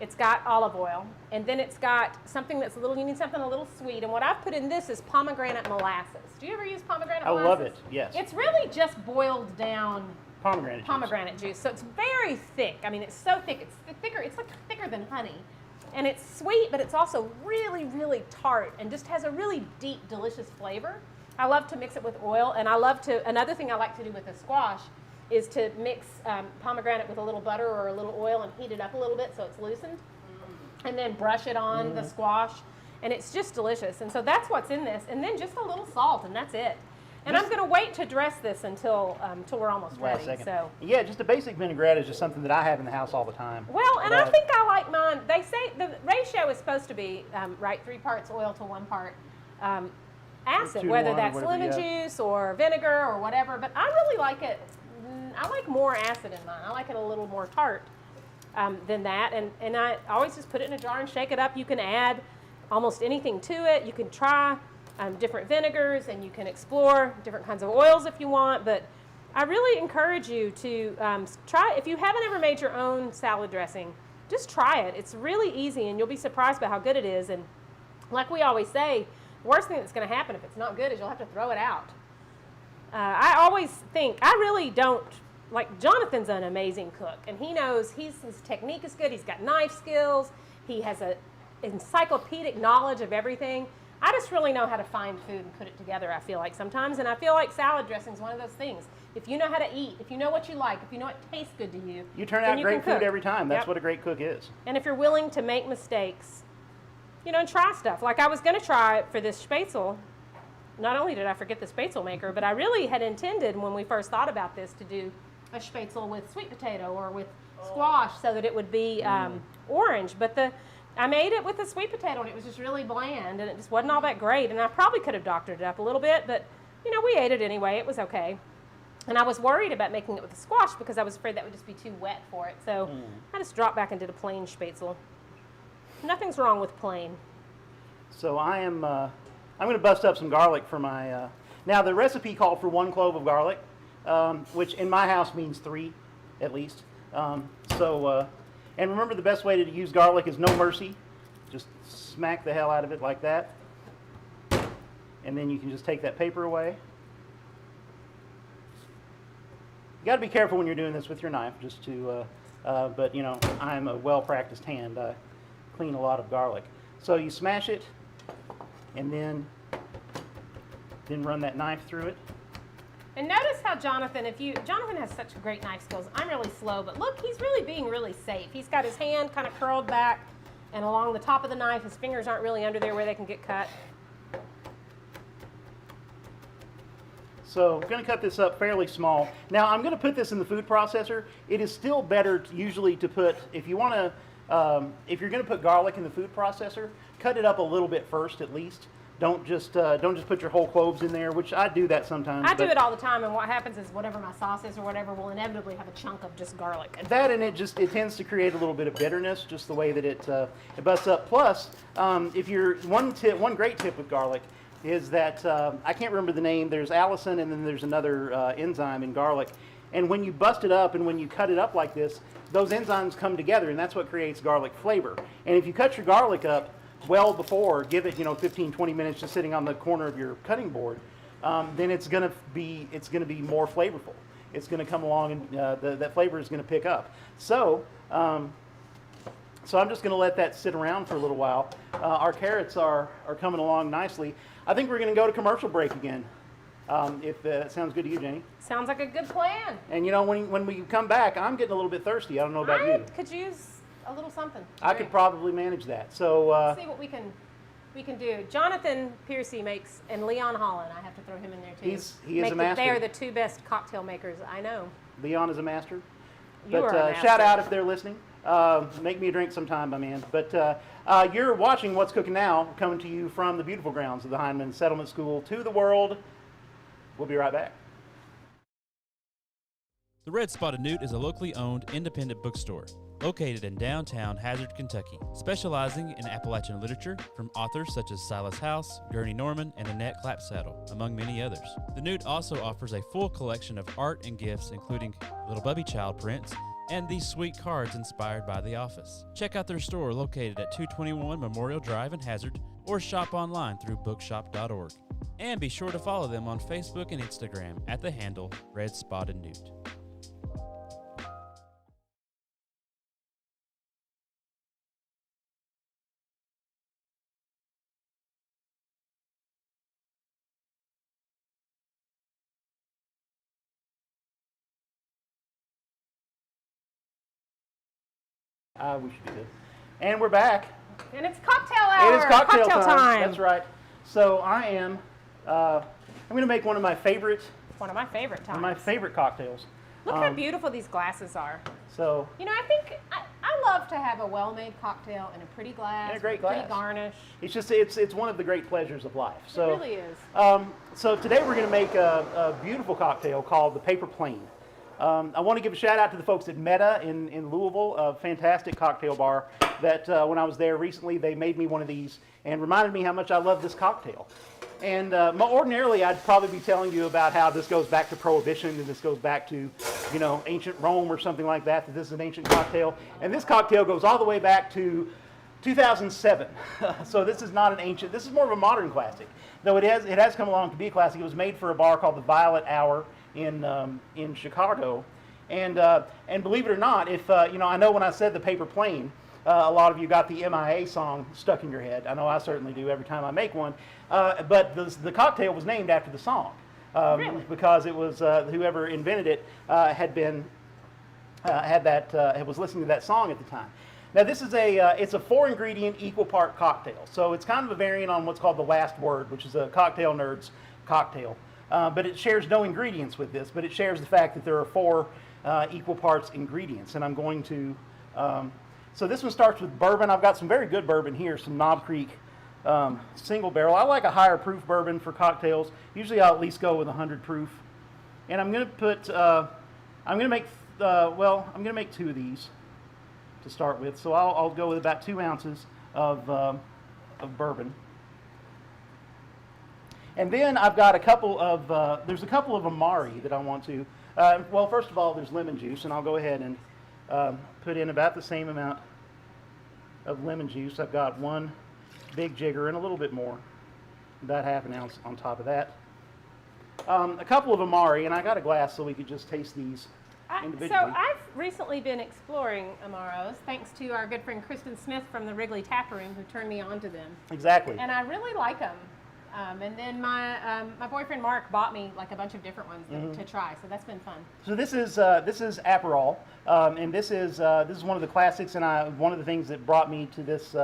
Speaker 2: it's got olive oil, and then it's got something that's you need something a little sweet. And what I've put in this is pomegranate molasses. Do you ever use pomegranate molasses?
Speaker 1: I love it, yes.
Speaker 2: It's really just boiled down
Speaker 1: Pomegranate
Speaker 2: juice. So it's very thick. I mean, it's so thick. It's thicker. It's like thicker than honey. And it's sweet, but it's also really, really tart and just has a really deep, delicious flavor. I love to mix it with oil, and another thing I like to do with the squash is to mix pomegranate with a little butter or a little oil and heat it up a little bit so it's loosened, and then brush it on the squash, and it's just delicious. And so that's what's in this, and then just a little salt, and that's it. And I'm going to wait to dress this until we're almost ready. So
Speaker 1: yeah, just a basic vinaigrette is just something that I have in the house all the time.
Speaker 2: well, and I think I like mine. They say the ratio is supposed to be 3 parts oil to 1 part acid,
Speaker 1: 2 to
Speaker 2: whether
Speaker 1: 1 or
Speaker 2: that's
Speaker 1: whatever,
Speaker 2: lemon
Speaker 1: yeah.
Speaker 2: juice or vinegar or whatever. But I really like it. I like more acid in mine. I like it a little more tart than that. And I always just put it in a jar and shake it up. You can add almost anything to it. You can try different vinegars, and you can explore different kinds of oils if you want. But I really encourage you to try. If you haven't ever made your own salad dressing, just try it. It's really easy, and you'll be surprised by how good it is. And like we always say, the worst thing that's going to happen if it's not good is you'll have to throw it out. I always think, I really don't, like Jonathan's an amazing cook, and he knows his technique is good. He's got knife skills. He has an encyclopedic knowledge of everything. I just really know how to find food and put it together, I feel like sometimes. And I feel like salad dressing is one of those things. If you know how to eat, if you know what you like, if you know what tastes good to you,
Speaker 1: You turn out great food every time. That's
Speaker 2: Yep.
Speaker 1: what a great cook is.
Speaker 2: And if you're willing to make mistakes, and try stuff. Like I was going to try for this Schmaetzel. Not only did I forget the Schmaetzel maker, but I really had intended when we first thought about this to do a Schmaetzel with sweet potato or with squash so that it would be orange. But I made it with the sweet potato, and it was just really bland, and it just wasn't all that great. And I probably could have doctored it up a little bit, but we ate it anyway. It was okay. And I was worried about making it with the squash because I was afraid that would just be too wet for it. So I just dropped back and did a plain Schmaetzel. Nothing's wrong with plain.
Speaker 1: So I'm going to bust up some garlic for my. Now the recipe called for 1 clove of garlic, which in my house means 3, at least. And remember, the best way to use garlic is no mercy. Just smack the hell out of it like that, and then you can just take that paper away. You got to be careful when you're doing this with your knife, just to. But I'm a well-practiced hand. I clean a lot of garlic. So you smash it, and then run that knife through it.
Speaker 2: And notice how Jonathan has such great knife skills. I'm really slow, but look, he's really being really safe. He's got his hand kind of curled back and along the top of the knife. His fingers aren't really under there where they can get cut.
Speaker 1: So I'm going to cut this up fairly small. Now I'm going to put this in the food processor. It is still better usually to put, if you're going to put garlic in the food processor, cut it up a little bit first at least. Don't just put your whole cloves in there, which I do that sometimes.
Speaker 2: I do it all the time, and what happens is whatever my sauce is or whatever will inevitably have a chunk of just garlic.
Speaker 1: That, and it tends to create a little bit of bitterness, just the way that it busts up. Plus, if you're one great tip with garlic is that I can't remember the name. There's allicin, and then there's another enzyme in garlic. And when you bust it up and when you cut it up like this, those enzymes come together, and that's what creates garlic flavor. And if you cut your garlic up well before, give it 15, 20 minutes just sitting on the corner of your cutting board, then it's going to be more flavorful. It's going to come along, and that flavor is going to pick up. So I'm just going to let that sit around for a little while. Our carrots are coming along nicely. I think we're going to go to commercial break again. If that sounds good to you, Jenny.
Speaker 2: Sounds like a good plan.
Speaker 1: And when we come back, I'm getting a little bit thirsty. I don't know about you.
Speaker 2: Could use a little something.
Speaker 1: I could probably manage that. So
Speaker 2: let's see what we can do. Jonathan Piercy makes, and Leon Holland. I have to throw him in there too.
Speaker 1: He is a master.
Speaker 2: They are the 2 best cocktail makers I know.
Speaker 1: Leon is a master.
Speaker 2: You are a master.
Speaker 1: Shout out if they're listening. Make me a drink sometime, my man. But you're watching What's Cooking Now, coming to you from the beautiful grounds of the Hindman Settlement School to the world. We'll be right back.
Speaker 4: The Red Spotted Newt is a locally owned independent bookstore. located in downtown Hazard, Kentucky, specializing in Appalachian literature from authors such as Silas House, Gurney Norman, and Annette Clapsaddle, among many others. The Newt also offers a full collection of art and gifts, including Little Bubby Child prints and these sweet cards inspired by The Office. Check out their store located at 221 Memorial Drive in Hazard, or shop online through bookshop.org. And be sure to follow them on Facebook and Instagram at the handle Red Spotted Newt.
Speaker 1: We should be good. And we're back.
Speaker 2: And it's cocktail hour.
Speaker 1: It is cocktail
Speaker 2: time.
Speaker 1: That's right. So I'm going to make one of my favorite
Speaker 2: One of my favorite times.
Speaker 1: cocktails.
Speaker 2: Look how beautiful these glasses are.
Speaker 1: So
Speaker 2: You know, I think I love to have a well-made cocktail in a pretty glass,
Speaker 1: In a great
Speaker 2: with pretty
Speaker 1: glass.
Speaker 2: garnish.
Speaker 1: it's just it's one of the great pleasures of life. So
Speaker 2: It really is.
Speaker 1: So today we're going to make a beautiful cocktail called the Paper Plane. I want to give a shout out to the folks at Meta in Louisville, a fantastic cocktail bar that when I was there recently, they made me one of these and reminded me how much I love this cocktail. And ordinarily, I'd probably be telling you about how this goes back to Prohibition and this goes back to, ancient Rome or something like that, that this is an ancient cocktail. And this cocktail goes all the way back to 2007. So this is not an ancient, this is more of a modern classic. Though it has come along to be a classic. It was made for a bar called the Violet Hour in Chicago. And believe it or not, if, I know when I said the Paper Plane, a lot of you got the MIA song stuck in your head. I know I certainly do every time I make one. But the cocktail was named after the song.
Speaker 2: Really?
Speaker 1: Because it was whoever invented it was listening to that song at the time. Now this is it's a 4-ingredient equal part cocktail. So it's kind of a variant on what's called the last word, which is a cocktail nerd's cocktail. But it shares no ingredients with this, but it shares the fact that there are 4 equal parts ingredients. And I'm going to, so this one starts with bourbon. I've got some very good bourbon here, some Knob Creek single barrel. I like a higher proof bourbon for cocktails. Usually I'll at least go with 100 proof. And I'm going to put, I'm going to make 2 of these to start with. So I'll go with about 2 ounces of bourbon. And then I've got a couple of, there's a couple of Amari that I want to, well, first of all, there's lemon juice, and I'll go ahead and put in about the same amount of lemon juice. I've got 1 big jigger and a little bit more, about half an ounce on top of that. A couple of Amari, and I got a glass so we could just taste these individually.
Speaker 2: So I've recently been exploring Amaros, thanks to our good friend Kristen Smith from the Wrigley Tap Room, who turned me on to them.
Speaker 1: Exactly.
Speaker 2: And I really like them. And then my boyfriend Mark bought me like a bunch of different ones to try, so that's been fun.
Speaker 1: So this is Aperol, and this is one of the classics, and one of the things that brought me to this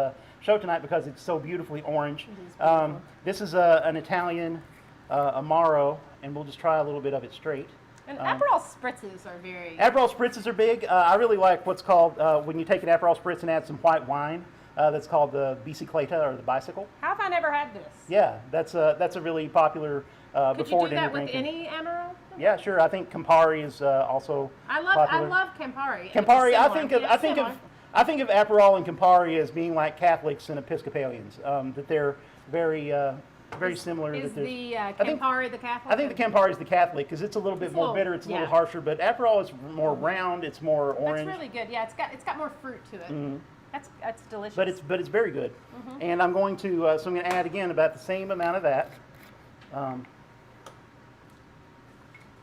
Speaker 1: show tonight because it's so beautifully orange.
Speaker 2: It is beautiful.
Speaker 1: This is an Italian Amaro, and we'll just try a little bit of it straight.
Speaker 2: And Aperol spritzes are very...
Speaker 1: Aperol spritzes are big. I really like what's called, when you take an Aperol spritz and add some white wine, that's called the bicicleta or the bicycle.
Speaker 2: How have I never had this?
Speaker 1: Yeah, that's a really popular
Speaker 2: Could
Speaker 1: before
Speaker 2: you do
Speaker 1: dinner
Speaker 2: that with
Speaker 1: drinking.
Speaker 2: any Amaro?
Speaker 1: Yeah, sure. I think Campari is also popular.
Speaker 2: I love Campari.
Speaker 1: Campari.
Speaker 2: It's
Speaker 1: I
Speaker 2: similar.
Speaker 1: think of Aperol and Campari as being like Catholics and Episcopalians. That they're very similar.
Speaker 2: Is
Speaker 1: that
Speaker 2: the Campari the Catholic?
Speaker 1: I think the Campari is the Catholic because it's a little bit more bitter. It's a little harsher, but Aperol is more round. It's more orange.
Speaker 2: That's really good. Yeah, it's got more fruit to it. That's delicious.
Speaker 1: But it's very good. And I'm going to so I'm going to add again about the same amount of that.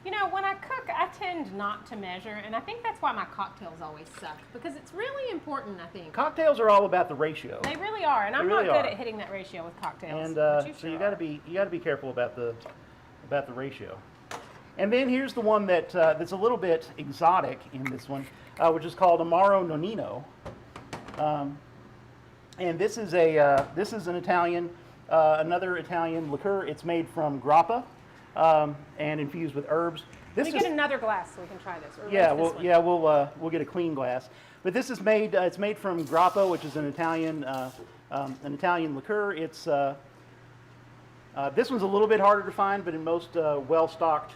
Speaker 2: You know, when I cook, I tend not to measure, and I think that's why my cocktails always suck, because it's really important, I think.
Speaker 1: Cocktails are all about the ratio.
Speaker 2: They really are, and I'm
Speaker 1: really
Speaker 2: not good
Speaker 1: are.
Speaker 2: at hitting that ratio with cocktails.
Speaker 1: And
Speaker 2: but
Speaker 1: so you got to be careful about the ratio. And then here's the one that's a little bit exotic in this one, which is called Amaro Nonino. And this is an Italian, another Italian liqueur. It's made from grappa and infused with herbs.
Speaker 2: Let me get another glass so we can try this. Or
Speaker 1: Yeah,
Speaker 2: rinse this
Speaker 1: well,
Speaker 2: one.
Speaker 1: yeah, we'll get a clean glass. But this is made. It's made from grappa, which is an Italian liqueur. It's this one's a little bit harder to find, but in most well-stocked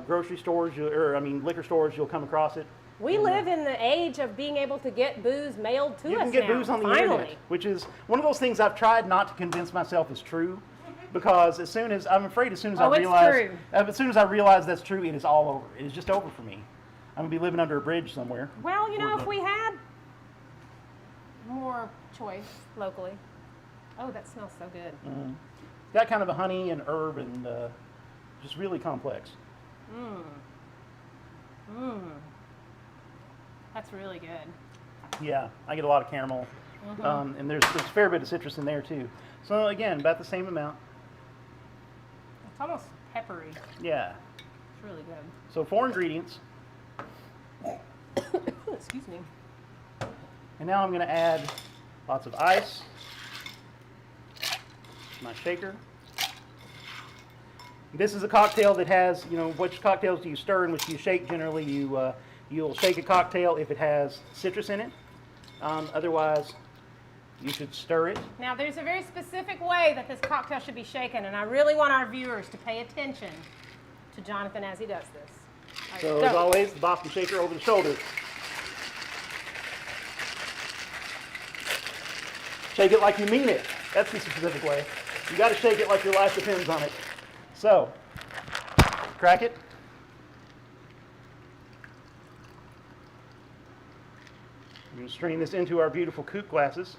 Speaker 1: grocery stores, liquor stores, you'll come across it.
Speaker 2: We live in the age of being able to get booze mailed to us
Speaker 1: You can get
Speaker 2: now,
Speaker 1: booze on the
Speaker 2: finally.
Speaker 1: internet, which is one of those things I've tried not to convince myself is true, because I'm afraid as soon as I realize that's true, it is all over. It is just over for me. I'm gonna be living under a bridge somewhere.
Speaker 2: Well, you know, if we had more choice locally. Oh, that smells so good.
Speaker 1: It's got kind of a honey and herb and just really complex.
Speaker 2: That's really good.
Speaker 1: Yeah, I get a lot of caramel, and there's a fair bit of citrus in there too. So again, about the same amount.
Speaker 2: It's almost peppery.
Speaker 1: Yeah.
Speaker 2: It's really good.
Speaker 1: So 4 ingredients,
Speaker 2: Excuse me.
Speaker 1: and now I'm going to add lots of ice. My shaker. This is a cocktail that has, you know, which cocktails do you stir and which do you shake? Generally, you'll shake a cocktail if it has citrus in it. Otherwise, you should stir it.
Speaker 2: Now, there's a very specific way that this cocktail should be shaken, and I really want our viewers to pay attention to Jonathan as he does this. All right,
Speaker 1: So, as always, the Boston shaker over the shoulder. Shake it like you mean it. That's the specific way. You got to shake it like your life depends on it. So, crack it. We're going to strain this into our beautiful coupe glasses.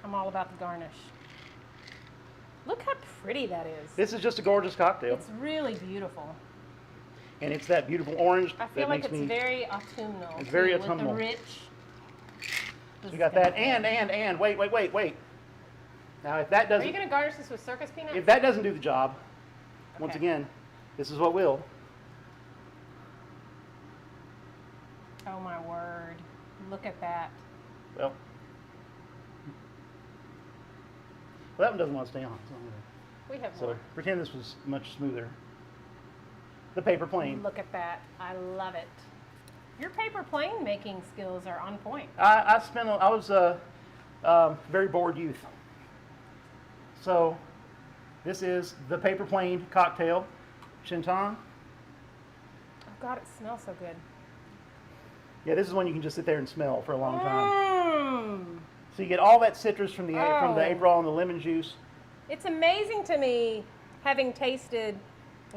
Speaker 2: I'm all about the garnish. Look how pretty that is.
Speaker 1: This is just a gorgeous cocktail,
Speaker 2: It's really beautiful.
Speaker 1: and it's that beautiful orange
Speaker 2: I feel
Speaker 1: that
Speaker 2: like
Speaker 1: makes
Speaker 2: it's
Speaker 1: me.
Speaker 2: very autumnal.
Speaker 1: It's very
Speaker 2: too,
Speaker 1: autumnal.
Speaker 2: With the rich.
Speaker 1: So we got that, and wait. Now, if that
Speaker 2: Are
Speaker 1: doesn't,
Speaker 2: you going to garnish this with circus peanuts?
Speaker 1: if that doesn't do the job, once
Speaker 2: Okay.
Speaker 1: again, this is what will.
Speaker 2: Oh my word. Look at that.
Speaker 1: Well, that one doesn't want to stay on.
Speaker 2: We have
Speaker 1: So
Speaker 2: more.
Speaker 1: pretend this was much smoother. The paper plane.
Speaker 2: Look at that. I love it. Your paper plane making skills are on point.
Speaker 1: I was a very bored youth. So this is the paper plane cocktail, Chinton.
Speaker 2: Oh God, it smells so good.
Speaker 1: Yeah, this is one you can just sit there and smell for a long time.
Speaker 2: Mmm.
Speaker 1: So you get all that citrus from the
Speaker 2: Oh.
Speaker 1: April and the lemon juice.
Speaker 2: It's amazing to me, having tasted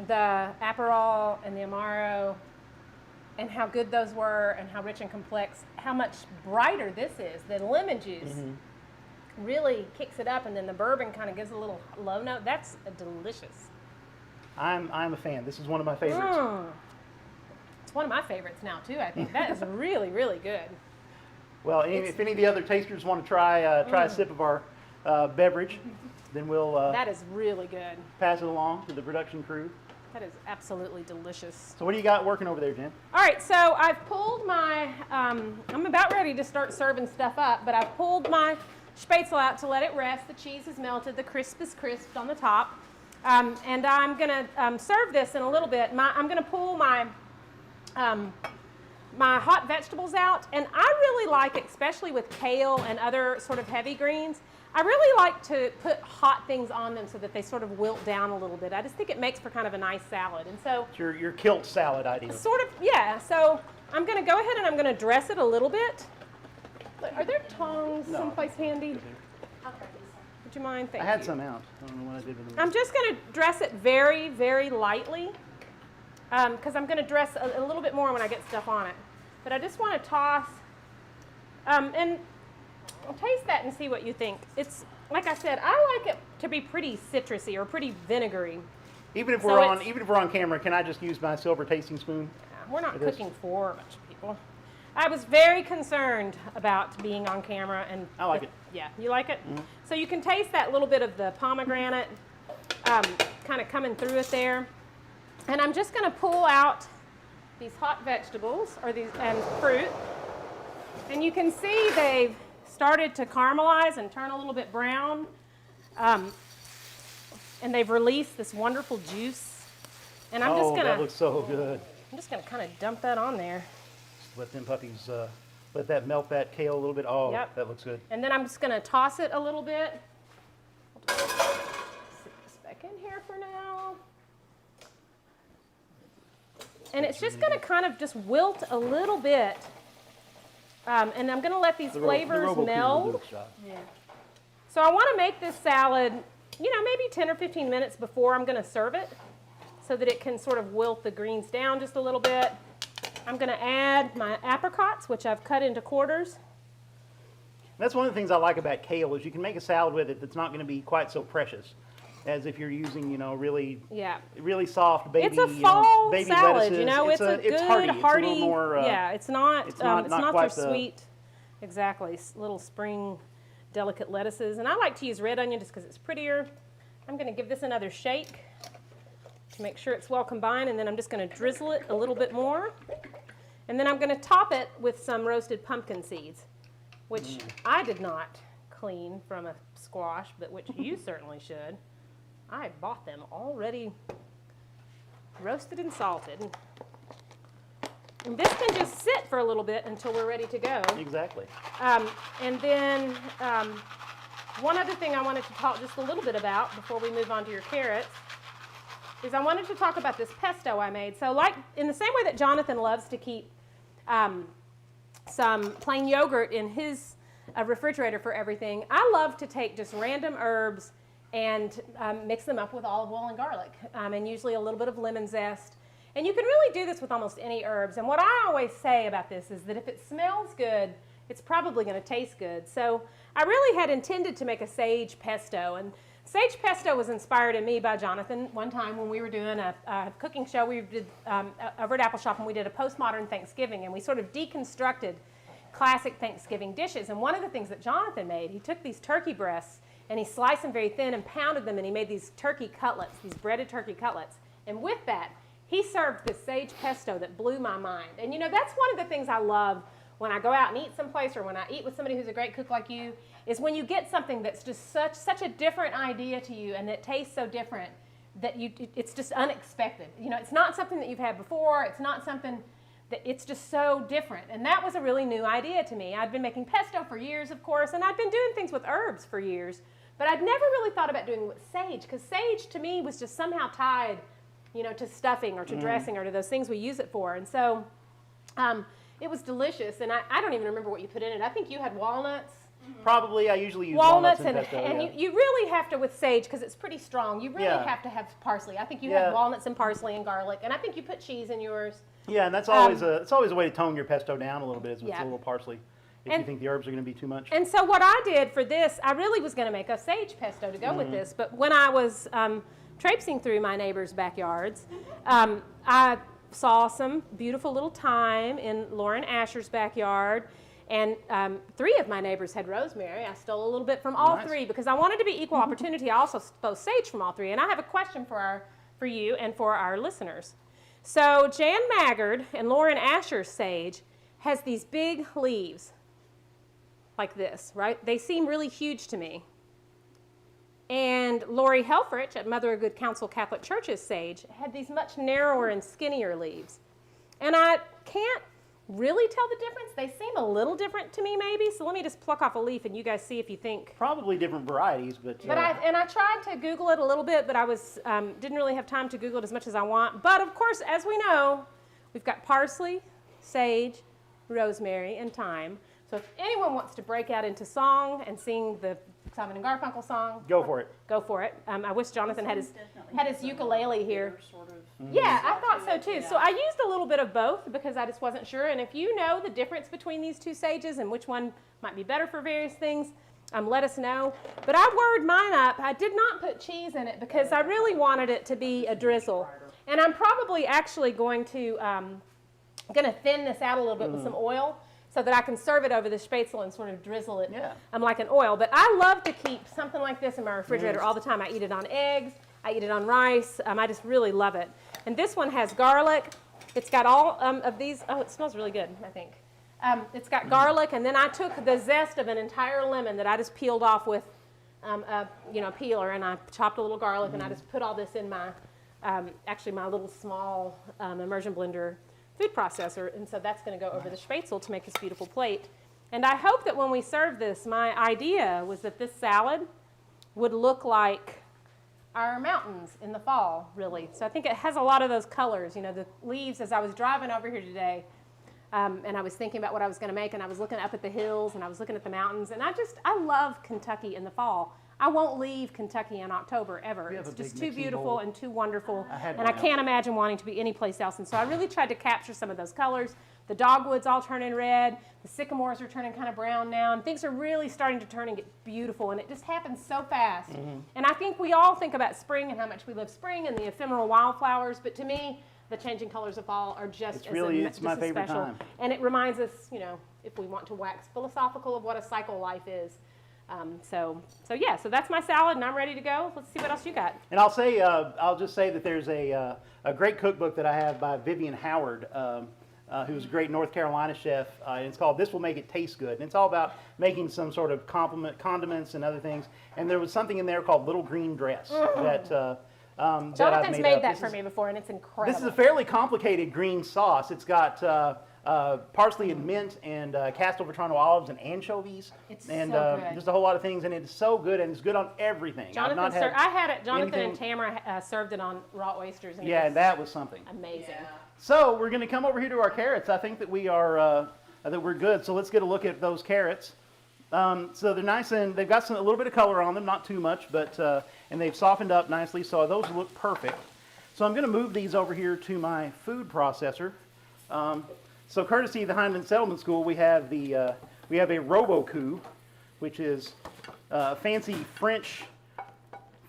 Speaker 2: the Aperol and the Amaro, and how good those were, and how rich and complex, how much brighter this is. The lemon juice really kicks it up, and then the bourbon kind of gives a little low note. That's delicious.
Speaker 1: I'm a fan. This is one of my favorites.
Speaker 2: It's one of my favorites now too. I think that is really, really good.
Speaker 1: Well, if any of the other tasters want to try a sip of our beverage, then we'll
Speaker 2: That is really good.
Speaker 1: pass it along to the production crew.
Speaker 2: That is absolutely delicious.
Speaker 1: So what do you got working over there, Jen?
Speaker 2: All right, so I've pulled my, I'm about ready to start serving stuff up, but I've pulled my Schmaetzel out to let it rest. The cheese is melted, the crisp is crisped on the top. And I'm gonna serve this in a little bit. I'm gonna pull my hot vegetables out, and I really like it, especially with kale and other sort of heavy greens. I really like to put hot things on them so that they sort of wilt down a little bit. I just think it makes for kind of a nice salad. And so
Speaker 1: It's your kilt salad idea.
Speaker 2: sort of, yeah. So I'm going to go ahead and I'm going to dress it a little bit. Are there tongs someplace handy? Would you mind? Thank
Speaker 1: I
Speaker 2: you.
Speaker 1: had some out. I don't know what I did with them.
Speaker 2: I'm just going to dress it very, very lightly because I'm going to dress a little bit more when I get stuff on it. But I just want to toss and I'll taste that and see what you think. It's, like I said, I like it to be pretty citrusy or pretty vinegary.
Speaker 1: Even if
Speaker 2: So
Speaker 1: we're on
Speaker 2: it's-
Speaker 1: on camera, can I just use my silver tasting spoon?
Speaker 2: We're not
Speaker 1: It is.
Speaker 2: cooking for a bunch of people. I was very concerned about being on camera, and
Speaker 1: I like it.
Speaker 2: Yeah, you like it? So you can taste that little bit of the pomegranate kind of coming through it there. And I'm just going to pull out these hot vegetables or these and fruit, and you can see they've started to caramelize and turn a little bit brown, and they've released this wonderful juice. And I'm just
Speaker 1: that
Speaker 2: gonna
Speaker 1: looks so good.
Speaker 2: kind of dump that on there.
Speaker 1: Just let them puppies, let that melt that kale a little bit. Oh,
Speaker 2: Yep.
Speaker 1: that looks good.
Speaker 2: And then I'm just going to toss it a little bit. I'll just sit this back in here for now. And it's just going to kind of just wilt a little bit. And I'm going to let these flavors meld.
Speaker 3: Yeah.
Speaker 2: So I want to make this salad, you know, maybe 10 or 15 minutes before I'm going to serve it so that it can sort of wilt the greens down just a little bit. I'm going to add my apricots, which I've cut into quarters.
Speaker 1: That's one of the things I like about kale is you can make a salad with it that's not going to be quite so precious as if you're using, you know, really soft baby,
Speaker 2: it's a fall
Speaker 1: baby
Speaker 2: salad,
Speaker 1: lettuces.
Speaker 2: you know, it's a good hearty,
Speaker 1: It's a little more,
Speaker 2: yeah, it's not
Speaker 1: quite
Speaker 2: your
Speaker 1: the
Speaker 2: sweet, exactly, little spring delicate lettuces. And I like to use red onion just because it's prettier. I'm going to give this another shake to make sure it's well combined, and then I'm just going to drizzle it a little bit more. And then I'm going to top it with some roasted pumpkin seeds, which I did not clean from a squash, but which you certainly should. I bought them already roasted and salted. And this can just sit for a little bit until we're ready to go.
Speaker 1: Exactly.
Speaker 2: And then one other thing I wanted to talk just a little bit about before we move on to your carrots is I wanted to talk about this pesto I made. So like in the same way that Jonathan loves to keep some plain yogurt in his refrigerator for everything, I love to take just random herbs and mix them up with olive oil and garlic, and usually a little bit of lemon zest. And you can really do this with almost any herbs. And what I always say about this is that if it smells good, it's probably going to taste good. So I really had intended to make a sage pesto. And sage pesto was inspired in me by Jonathan one time when we were doing a cooking show. We did over at Apple Shop, and we did a postmodern Thanksgiving, and we sort of deconstructed classic Thanksgiving dishes. And one of the things that Jonathan made, he took these turkey breasts and he sliced them very thin and pounded them, and he made these turkey cutlets, these breaded turkey cutlets. And with that, he served this sage pesto that blew my mind. And you know, that's one of the things I love when I go out and eat someplace, or when I eat with somebody who's a great cook like you, is when you get something that's just such a different idea to you, and it tastes so different that it's just unexpected. You know, it's not something that you've had before. It's not something that it's just so different. And that was a really new idea to me. I'd been making pesto for years, of course, and I'd been doing things with herbs for years, but I'd never really thought about doing it with sage, because sage to me was just somehow tied, you know, to stuffing or to dressing or to those things we use it for. And so it was delicious, and I don't even remember what you put in it. I think you had walnuts.
Speaker 1: Probably, I usually use walnuts in pesto.
Speaker 2: And
Speaker 1: Yeah.
Speaker 2: you really have to, with sage, because it's pretty strong, you really have to have parsley. I think you had walnuts and parsley and garlic, and I think you put cheese in yours.
Speaker 1: Yeah, and that's always it's always a way to tone your pesto down a little bit, is with a little parsley, if
Speaker 2: And-
Speaker 1: you think the herbs are going to be too much.
Speaker 2: And so what I did for this, I really was going to make a sage pesto to go with this, but when I was traipsing through my neighbors' backyards, I saw some beautiful little thyme in Lauren Asher's backyard, and 3 of my neighbors had rosemary. I stole a little bit from all 3 because I wanted to be equal opportunity. I also stole sage from all 3, and I have a question for you and for our listeners. So Jan Maggard and Lauren Asher's sage has these big leaves like this, right? They seem really huge to me. And Lori Helfrich at Mother of Good Counsel Catholic Church's sage had these much narrower and skinnier leaves. And I can't really tell the difference. They seem a little different to me maybe, so let me just pluck off a leaf and you guys see if you think.
Speaker 1: Probably different varieties, but...
Speaker 2: I tried to Google it a little bit, but I didn't really have time to Google it as much as I want. But of course, as we know, we've got parsley, sage, rosemary, and thyme. So if anyone wants to break out into song and sing the Simon and Garfunkel song,
Speaker 1: Go for it.
Speaker 2: Go for it. I wish Jonathan had his ukulele here.
Speaker 3: Sort of.
Speaker 2: Yeah, I thought so too. So I used a little bit of both because I just wasn't sure. And if you know the difference between these 2 sages and which one might be better for various things, let us know. But I whirred mine up. I did not put cheese in it because I really wanted it to be a drizzle. And I'm probably actually going to thin this out a little bit with some oil, so that I can serve it over the Schmaetzel and sort of drizzle it like an oil. But I love to keep something like this in my refrigerator all the time. I eat it on eggs. I eat it on rice. I just really love it. And this one has garlic. It's got all of these. Oh, it smells really good, I think. It's got garlic, and then I took the zest of an entire lemon that I just peeled off with a peeler, and I chopped a little garlic, and I just put all this in my, my little small immersion blender food processor, and so that's going to go over the Schmaetzel to make this beautiful plate. And I hope that when we serve this, my idea was that this salad would look like our mountains in the fall, really. So I think it has a lot of those colors. You know, the leaves, as I was driving over here today, and I was thinking about what I was going to make, and I was looking up at the hills, and I was looking at the mountains, and I love Kentucky in the fall. I won't leave Kentucky in October ever. It's just too beautiful and too wonderful, and I can't imagine wanting to be anyplace else. And so I really tried to capture some of those colors. The dogwoods all turning red, the sycamores are turning kind of brown now, and things are really starting to turn and get beautiful, and it just happens so fast. And I think we all think about spring and how much we love spring and the ephemeral wildflowers, but to me, the changing colors of fall are just
Speaker 1: it's my favorite
Speaker 2: special.
Speaker 1: time.
Speaker 2: And it reminds us, you know, if we want to wax philosophical of what a cycle life is. So that's my salad, and I'm ready to go. Let's see what else you got.
Speaker 1: And I'll just say that there's a great cookbook that I have by Vivian Howard, who's a great North Carolina chef. And it's called "This Will Make It Taste Good," and it's all about making some sort of condiments and other things. And there was something in there called "Little Green Dress" that
Speaker 2: Jonathan's made that for me before, and it's incredible.
Speaker 1: This is a fairly complicated green sauce. It's got parsley and mint and Castelvetrano olives and anchovies.
Speaker 2: It's
Speaker 1: and
Speaker 2: so good.
Speaker 1: just a whole lot of things, and it's so good, and it's good on everything.
Speaker 2: Jonathan and Tamara served it on raw oysters. And
Speaker 1: that was something
Speaker 2: amazing.
Speaker 3: Yeah.
Speaker 1: So we're going to come over here to our carrots. I think that we're good. So let's get a look at those carrots. So they're nice, and they've got a little bit of color on them, not too much, but and they've softened up nicely. So those look perfect. So I'm going to move these over here to my food processor. So courtesy of the Hindman Settlement School, we have a Robocoup, which is a fancy French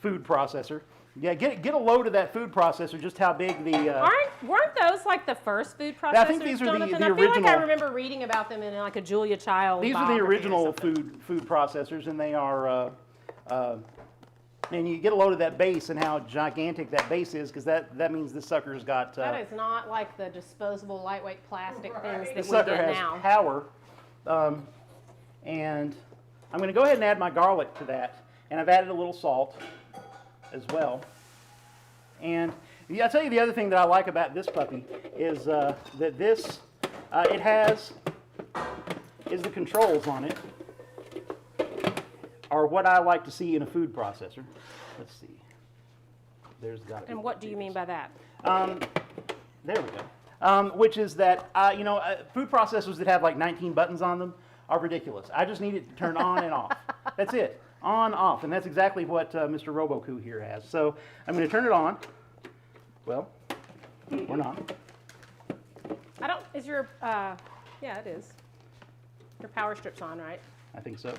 Speaker 1: food processor. Yeah, get a load of that food processor. Just how big the
Speaker 2: weren't those like the first food processors?
Speaker 1: I think these are the
Speaker 2: Jonathan? I feel
Speaker 1: original.
Speaker 2: like I remember reading about them in like a Julia Child.
Speaker 1: These are the
Speaker 2: biography or
Speaker 1: original
Speaker 2: something.
Speaker 1: food processors, and they are. And you get a load of that base and how gigantic that base is, because that means this sucker's got.
Speaker 2: That is not like the disposable lightweight plastic things that
Speaker 1: This
Speaker 2: we
Speaker 1: sucker
Speaker 2: get
Speaker 1: has
Speaker 2: now.
Speaker 1: power, and I'm going to go ahead and add my garlic to that, and I've added a little salt as well. And yeah, I'll tell you the other thing that I like about this puppy is that this it has the controls on it are what I like to see in a food processor. Let's see. There's got to be.
Speaker 2: And what do you mean by that?
Speaker 1: There we go. Which is that food processors that have like 19 buttons on them are ridiculous. I just need it to turn on and off. That's it. On, off, and that's exactly what Mr. Robocoup here has. So I'm going to turn it on. Well, or not.
Speaker 2: Is your, yeah, it is. Your power strip's on, right?
Speaker 1: I think so.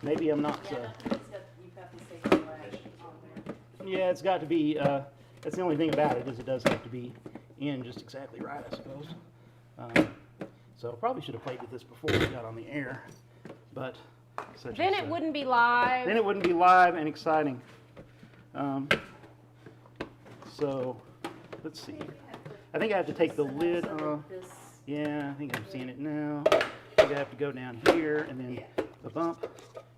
Speaker 1: Maybe I'm not.
Speaker 3: You've got the safety latch on there.
Speaker 1: Yeah, it's got to be. That's the only thing about it is it does have to be in just exactly right, I suppose. So probably should have played with this before we got on the air, but.
Speaker 2: Then it wouldn't be live.
Speaker 1: Then it wouldn't be live and exciting. So, let's see. I think I have to take the lid off. Yeah, I think I'm seeing it now. I think I have to go down here and then the bump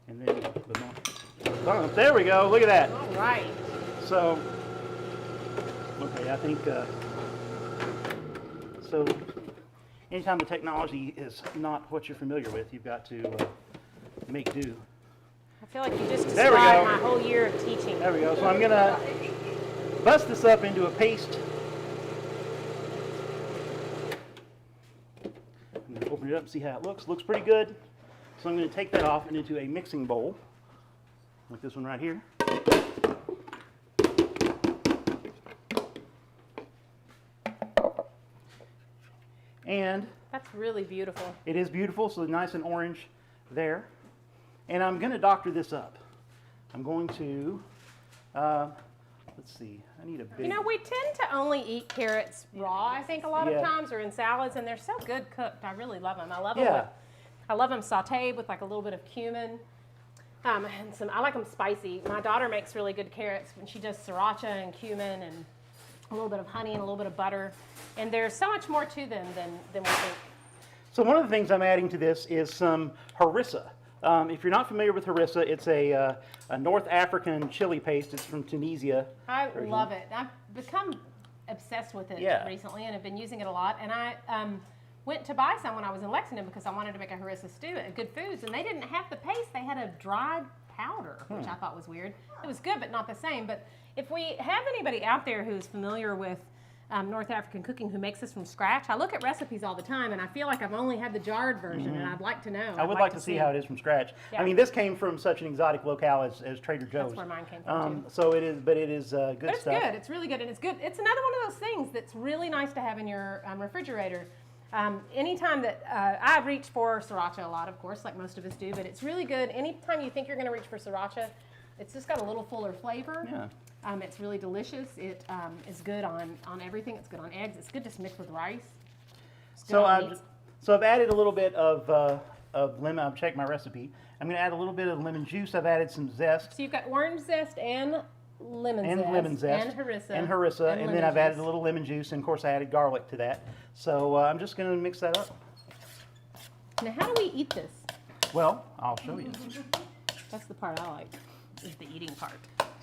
Speaker 1: and then the bump. Bump. There we go. Look at that.
Speaker 2: All right.
Speaker 1: So, okay, I think, so anytime the technology is not what you're familiar with, you've got to make do.
Speaker 2: I feel like you just
Speaker 1: There we
Speaker 2: described
Speaker 1: go.
Speaker 2: my whole year of teaching.
Speaker 1: There we go. So I'm going to bust this up into a paste. I'm going to open it up and see how it looks. Looks pretty good. So I'm going to take that off and into a mixing bowl, like this one right here. And
Speaker 2: That's really beautiful.
Speaker 1: it is beautiful, so nice and orange there. And I'm going to doctor this up. I'm going to, let's see, I need a big...
Speaker 2: You know, we tend to only eat carrots raw, I think, a lot of
Speaker 1: Yeah.
Speaker 2: times, or in salads, and they're so good cooked. I really love them. I love
Speaker 1: Yeah.
Speaker 2: them I love them sauteed with like a little bit of cumin. And I like them spicy. My daughter makes really good carrots when she does sriracha and cumin and a little bit of honey and a little bit of butter. And there's so much more to them than we think.
Speaker 1: So one of the things I'm adding to this is some harissa. If you're not familiar with harissa, it's a North African chili paste. It's from Tunisia.
Speaker 2: I love it. I've become obsessed with it recently and have been using it a lot. And I went to buy some when I was in Lexington because I wanted to make a harissa stew at Good Foods, and they didn't have the paste. They had a dried powder, which I thought was weird. It was good, but not the same. But if we have anybody out there who's familiar with North African cooking who makes this from scratch, I look at recipes all the time, and I feel like I've only had the jarred version, and I'd like to know.
Speaker 1: I would like to see how it is from scratch.
Speaker 2: Yeah.
Speaker 1: I mean, this came from such an exotic locale as Trader Joe's.
Speaker 2: That's where mine came from, too.
Speaker 1: So it is, but it is good
Speaker 2: But it's
Speaker 1: stuff.
Speaker 2: good. It's really good, and it's good. It's another one of those things that's really nice to have in your refrigerator. Anytime that I reach for sriracha a lot, of course, like most of us do, but it's really good. Anytime you think you're going to reach for sriracha, it's just got a little fuller flavor.
Speaker 1: Yeah.
Speaker 2: It's really delicious. It is good on everything. It's good on eggs. It's good just mixed with rice. It's good
Speaker 1: So
Speaker 2: on meats.
Speaker 1: I've added a little bit of lemon. I've checked my recipe. I'm going to add a little bit of lemon juice. I've added some zest.
Speaker 2: So you've got orange zest and lemon zest. And harissa.
Speaker 1: And harissa. And then I've added a
Speaker 2: juice.
Speaker 1: little lemon juice. And of course, I added garlic to that. So I'm just going to mix that up.
Speaker 2: Now, how do we eat this?
Speaker 1: Well, I'll show you.
Speaker 2: That's the part I like, is the eating part.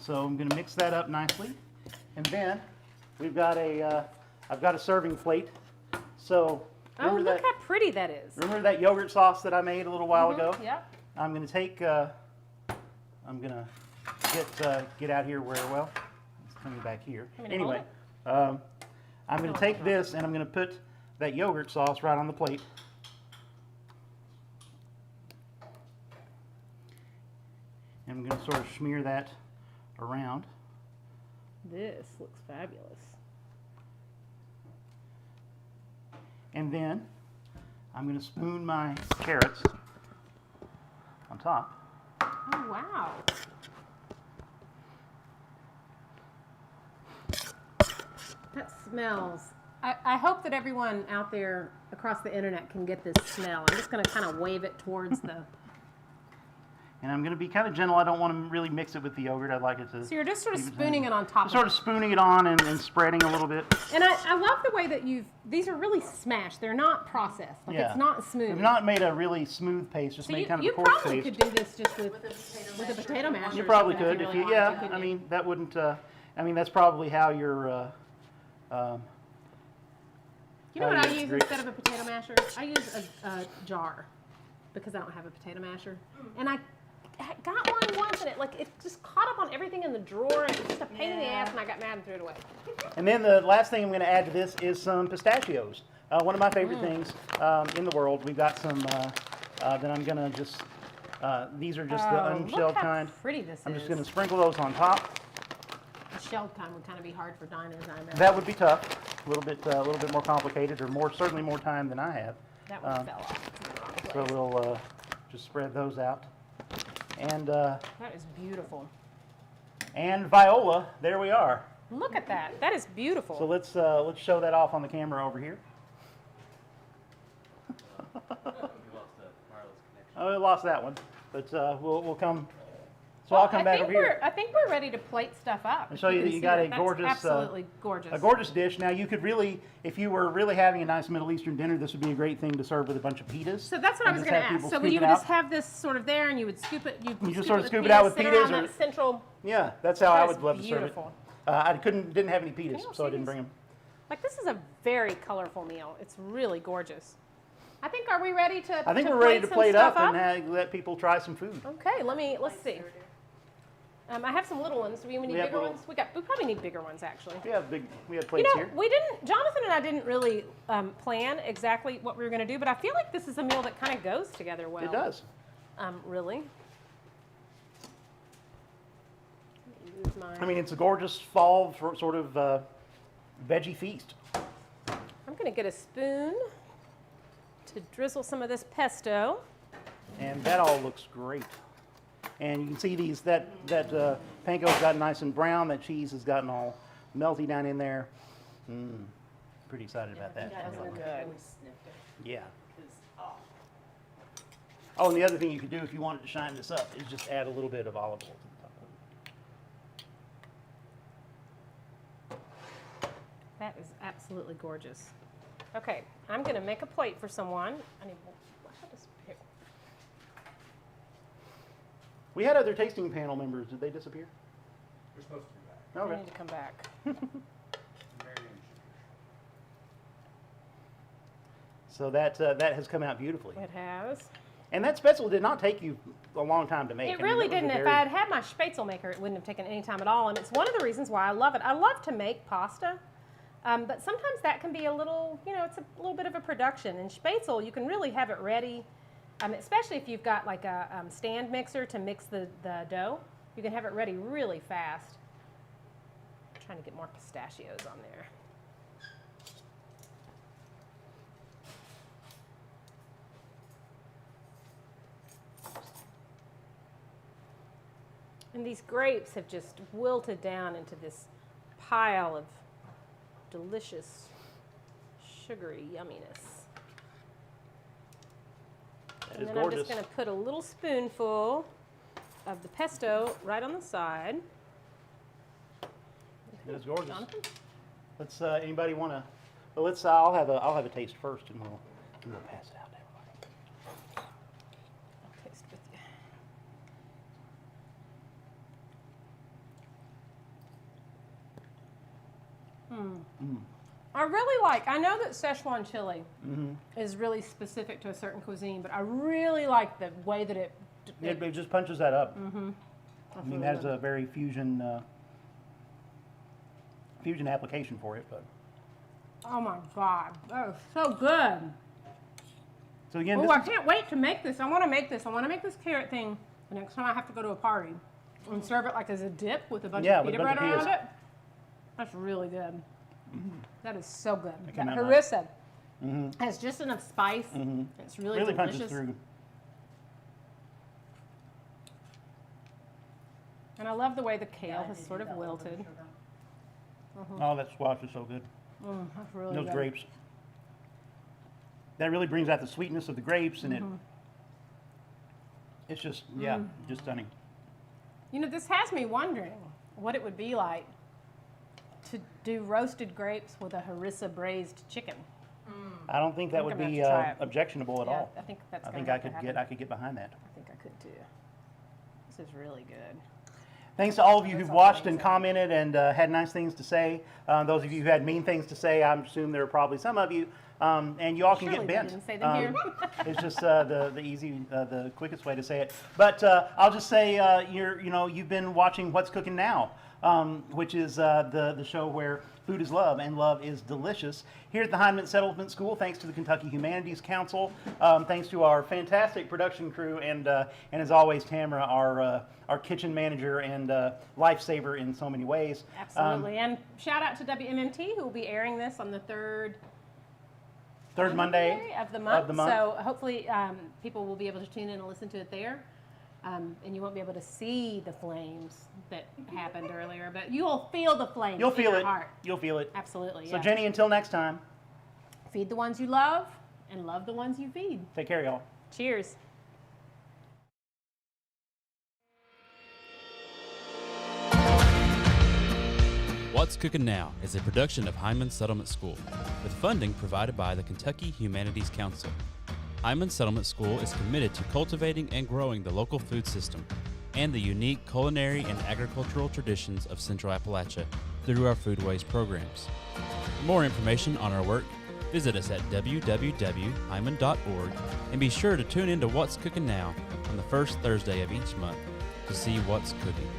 Speaker 1: So I'm going to mix that up nicely. And then we've got I've got a serving plate. So
Speaker 2: Oh,
Speaker 1: remember
Speaker 2: look how pretty that is.
Speaker 1: remember that yogurt sauce that I made a little while ago?
Speaker 2: Yep.
Speaker 1: I'm going to take, I'm going to get out here where, well, it's coming back here.
Speaker 2: Want me to
Speaker 1: Anyway,
Speaker 2: hold
Speaker 1: I'm going to take this and I'm going to put that yogurt sauce right on the plate. And I'm going to sort of smear that around.
Speaker 2: This looks fabulous.
Speaker 1: And then I'm going to spoon my carrots on top.
Speaker 2: Oh, wow. That smells. I hope that everyone out there across the internet can get this smell. I'm just going to kind of wave it towards the...
Speaker 1: And I'm going to be kind of gentle. I don't want to really mix it with the yogurt. I'd like it to...
Speaker 2: So you're just sort of
Speaker 1: leave it
Speaker 2: spooning it on top
Speaker 1: Sort
Speaker 2: of
Speaker 1: of spooning it on and spreading a little bit.
Speaker 2: it. And I love the way that these are really smashed. They're not processed. Like,
Speaker 1: Yeah.
Speaker 2: it's not smooth.
Speaker 1: I've not made a really smooth paste, just
Speaker 2: So
Speaker 1: made kind of
Speaker 2: you
Speaker 1: a coarse
Speaker 2: probably
Speaker 1: paste.
Speaker 2: could do this just with a potato masher.
Speaker 1: You
Speaker 2: or
Speaker 1: probably
Speaker 2: something
Speaker 1: could if
Speaker 2: really
Speaker 1: you,
Speaker 2: wanted
Speaker 1: yeah.
Speaker 2: to, couldn't
Speaker 1: I
Speaker 2: you?
Speaker 1: mean, that wouldn't. I mean, that's probably how your.
Speaker 2: You know
Speaker 1: how
Speaker 2: what I
Speaker 1: you
Speaker 2: use
Speaker 1: grate-
Speaker 2: instead of a potato masher? I use a jar because I don't have a potato masher. And I got one once and it just caught up on everything in the drawer and it was just a pain in the ass and I got mad and threw it away.
Speaker 1: And then the last thing I'm going to add to this is some pistachios. One of my favorite things in the world. We've got some that I'm going to just. These are just the unshelled
Speaker 2: look how
Speaker 1: kind.
Speaker 2: pretty this
Speaker 1: I'm
Speaker 2: is.
Speaker 1: just going to sprinkle those on top.
Speaker 2: The shelled kind would kind of be hard for diners, I imagine.
Speaker 1: That would be tough. A little bit more complicated, or certainly more time than I have.
Speaker 2: That one fell off.
Speaker 1: So we'll just spread those out. And
Speaker 2: That is beautiful.
Speaker 1: and viola, there we are.
Speaker 2: Look at that. That is beautiful.
Speaker 1: So let's show that off on the camera over here. Oh, we lost that one, but we'll come. So I'll come back over here.
Speaker 2: I think we're ready to plate stuff up.
Speaker 1: And show you that you got a gorgeous,
Speaker 2: absolutely gorgeous.
Speaker 1: A gorgeous dish. Now you could really, if you were really having a nice Middle Eastern dinner, this would be a great thing to serve with a bunch of pitas.
Speaker 2: So that's what I
Speaker 1: and
Speaker 2: was
Speaker 1: just
Speaker 2: going to
Speaker 1: have
Speaker 2: ask.
Speaker 1: people
Speaker 2: So
Speaker 1: scoop
Speaker 2: you
Speaker 1: it
Speaker 2: would just
Speaker 1: out.
Speaker 2: have this sort of there, and you would scoop it. You
Speaker 1: just sort of scoop it out with
Speaker 2: sit
Speaker 1: pitas,
Speaker 2: around
Speaker 1: or-
Speaker 2: that central.
Speaker 1: Yeah, that's how I
Speaker 2: That
Speaker 1: would
Speaker 2: is
Speaker 1: love to serve it.
Speaker 2: beautiful.
Speaker 1: I didn't have any pitas,
Speaker 2: you
Speaker 1: so I
Speaker 2: see
Speaker 1: didn't
Speaker 2: these?
Speaker 1: bring them.
Speaker 2: Like, this is a very colorful meal. It's really gorgeous. I think, are we ready to?
Speaker 1: I think
Speaker 2: to
Speaker 1: we're ready to
Speaker 2: some
Speaker 1: plate
Speaker 2: stuff
Speaker 1: up and let people try some food.
Speaker 2: Okay, let's see. I have some little ones. Do we need
Speaker 1: have
Speaker 2: bigger
Speaker 1: little-
Speaker 2: ones? We probably need bigger ones actually.
Speaker 1: We have
Speaker 2: You
Speaker 1: plates
Speaker 2: know,
Speaker 1: here.
Speaker 2: Jonathan and I didn't really plan exactly what we were going to do, but I feel like this is a meal that kind of goes together well.
Speaker 1: It does.
Speaker 2: Really. Use my-
Speaker 1: I mean, it's a gorgeous fall sort of veggie feast.
Speaker 2: I'm going to get a spoon to drizzle some of this pesto.
Speaker 1: And that all looks great. And you can see these that panko's gotten nice and brown. That cheese has gotten all melty down in there. Pretty excited about that.
Speaker 2: Good.
Speaker 1: Yeah. Oh, and the other thing you could do if you wanted to shine this up is just add a little bit of olive oil to the top of it.
Speaker 2: That is absolutely gorgeous. Okay, I'm going to make a plate for someone. I need here.
Speaker 1: We had other tasting panel members. Did they disappear?
Speaker 5: They're supposed to be back.
Speaker 2: I
Speaker 1: Okay.
Speaker 2: need to come back.
Speaker 1: So that has come out beautifully.
Speaker 2: It has.
Speaker 1: And that Schmaetzel did not take you a long time to make.
Speaker 2: It really didn't. If I had had my Schmaetzel maker, it wouldn't have taken any time at all. And it's one of the reasons why I love it. I love to make pasta, but sometimes that can be a little, it's a little bit of a production. And Schmaetzel, you can really have it ready, especially if you've got like a stand mixer to mix the dough. You can have it ready really fast. I'm trying to get more pistachios on there. And these grapes have just wilted down into this pile of delicious, sugary yumminess.
Speaker 1: That
Speaker 2: And
Speaker 1: is
Speaker 2: then
Speaker 1: gorgeous.
Speaker 2: I'm just going to put a little spoonful of the pesto right on the side.
Speaker 1: It is gorgeous.
Speaker 2: Jonathan?
Speaker 1: Let's. Anybody want to? Well, let's. I'll have a taste first, and we'll pass it out to everybody.
Speaker 2: I'll taste with you. I really I know that Szechuan chili is really specific to a certain cuisine, but I really like the way that it
Speaker 1: It just punches that up. I mean, that is a very fusion application for it, but.
Speaker 2: oh my God, that is so good.
Speaker 1: So again,
Speaker 2: Oh,
Speaker 1: this
Speaker 2: I
Speaker 1: is-
Speaker 2: can't wait to make this. I want to make this. I want to make this carrot thing the next time I have to go to a party and serve it like as a dip with a bunch
Speaker 1: Yeah,
Speaker 2: of
Speaker 1: with a
Speaker 2: peanut
Speaker 1: bunch of
Speaker 2: butter around
Speaker 1: peas.
Speaker 2: it. That's really good. That is so good. That
Speaker 1: cannot
Speaker 2: harissa has just enough spice. It's really,
Speaker 1: really
Speaker 2: delicious.
Speaker 1: punches through.
Speaker 2: And I love the way the kale has sort of wilted.
Speaker 1: Oh, that squash is so good.
Speaker 2: That's really
Speaker 1: Those
Speaker 2: good.
Speaker 1: grapes. That really brings out the sweetness of the grapes, and it's just just stunning.
Speaker 2: This has me wondering what it would be like to do roasted grapes with a harissa braised chicken.
Speaker 1: I don't think that
Speaker 2: I'm
Speaker 1: would
Speaker 2: gonna
Speaker 1: be
Speaker 2: have to try it.
Speaker 1: objectionable at
Speaker 2: Yeah,
Speaker 1: all.
Speaker 2: I think that's
Speaker 1: I
Speaker 2: gonna
Speaker 1: think
Speaker 2: have to happen.
Speaker 1: I could get behind that.
Speaker 2: I think I could too. This is really good.
Speaker 1: Thanks to all of you who've
Speaker 2: That's
Speaker 1: watched and
Speaker 2: amazing.
Speaker 1: commented and had nice things to say. Those of you who had mean things to say, I assume there are probably some of you, and you all can
Speaker 2: Surely
Speaker 1: get
Speaker 2: they
Speaker 1: bent.
Speaker 2: didn't say them here.
Speaker 1: It's just the easy, the quickest way to say it. But I'll just say, you've been watching What's Cooking Now, which is the show where food is love and love is delicious. Here at the Hindman Settlement School, thanks to the Kentucky Humanities Council, thanks to our fantastic production crew, and as always, Tamara, our kitchen manager and lifesaver in so many ways.
Speaker 2: Absolutely. And shout out to WMMT, who will be airing this on the third
Speaker 1: Monday
Speaker 2: of the month.
Speaker 1: of the month.
Speaker 2: So hopefully people will be able to tune in and listen to it there. And you won't be able to see the flames that happened earlier, but you'll feel the flames
Speaker 1: You'll
Speaker 2: in
Speaker 1: feel
Speaker 2: your
Speaker 1: it.
Speaker 2: heart.
Speaker 1: You'll feel it.
Speaker 2: Absolutely.
Speaker 1: So
Speaker 2: yeah.
Speaker 1: Jenny, until next time,
Speaker 2: Feed the ones you love and love the ones you feed.
Speaker 1: take care, y'all.
Speaker 2: Cheers.
Speaker 4: What's Cooking Now is a production of Hindman Settlement School, with funding provided by the Kentucky Humanities Council. Hindman Settlement School is committed to cultivating and growing the local food system and the unique culinary and agricultural traditions of Central Appalachia through our foodways programs. For more information on our work, visit us at www.hyman.org and be sure to tune in to What's Cooking Now on the first Thursday of each month to see what's cooking.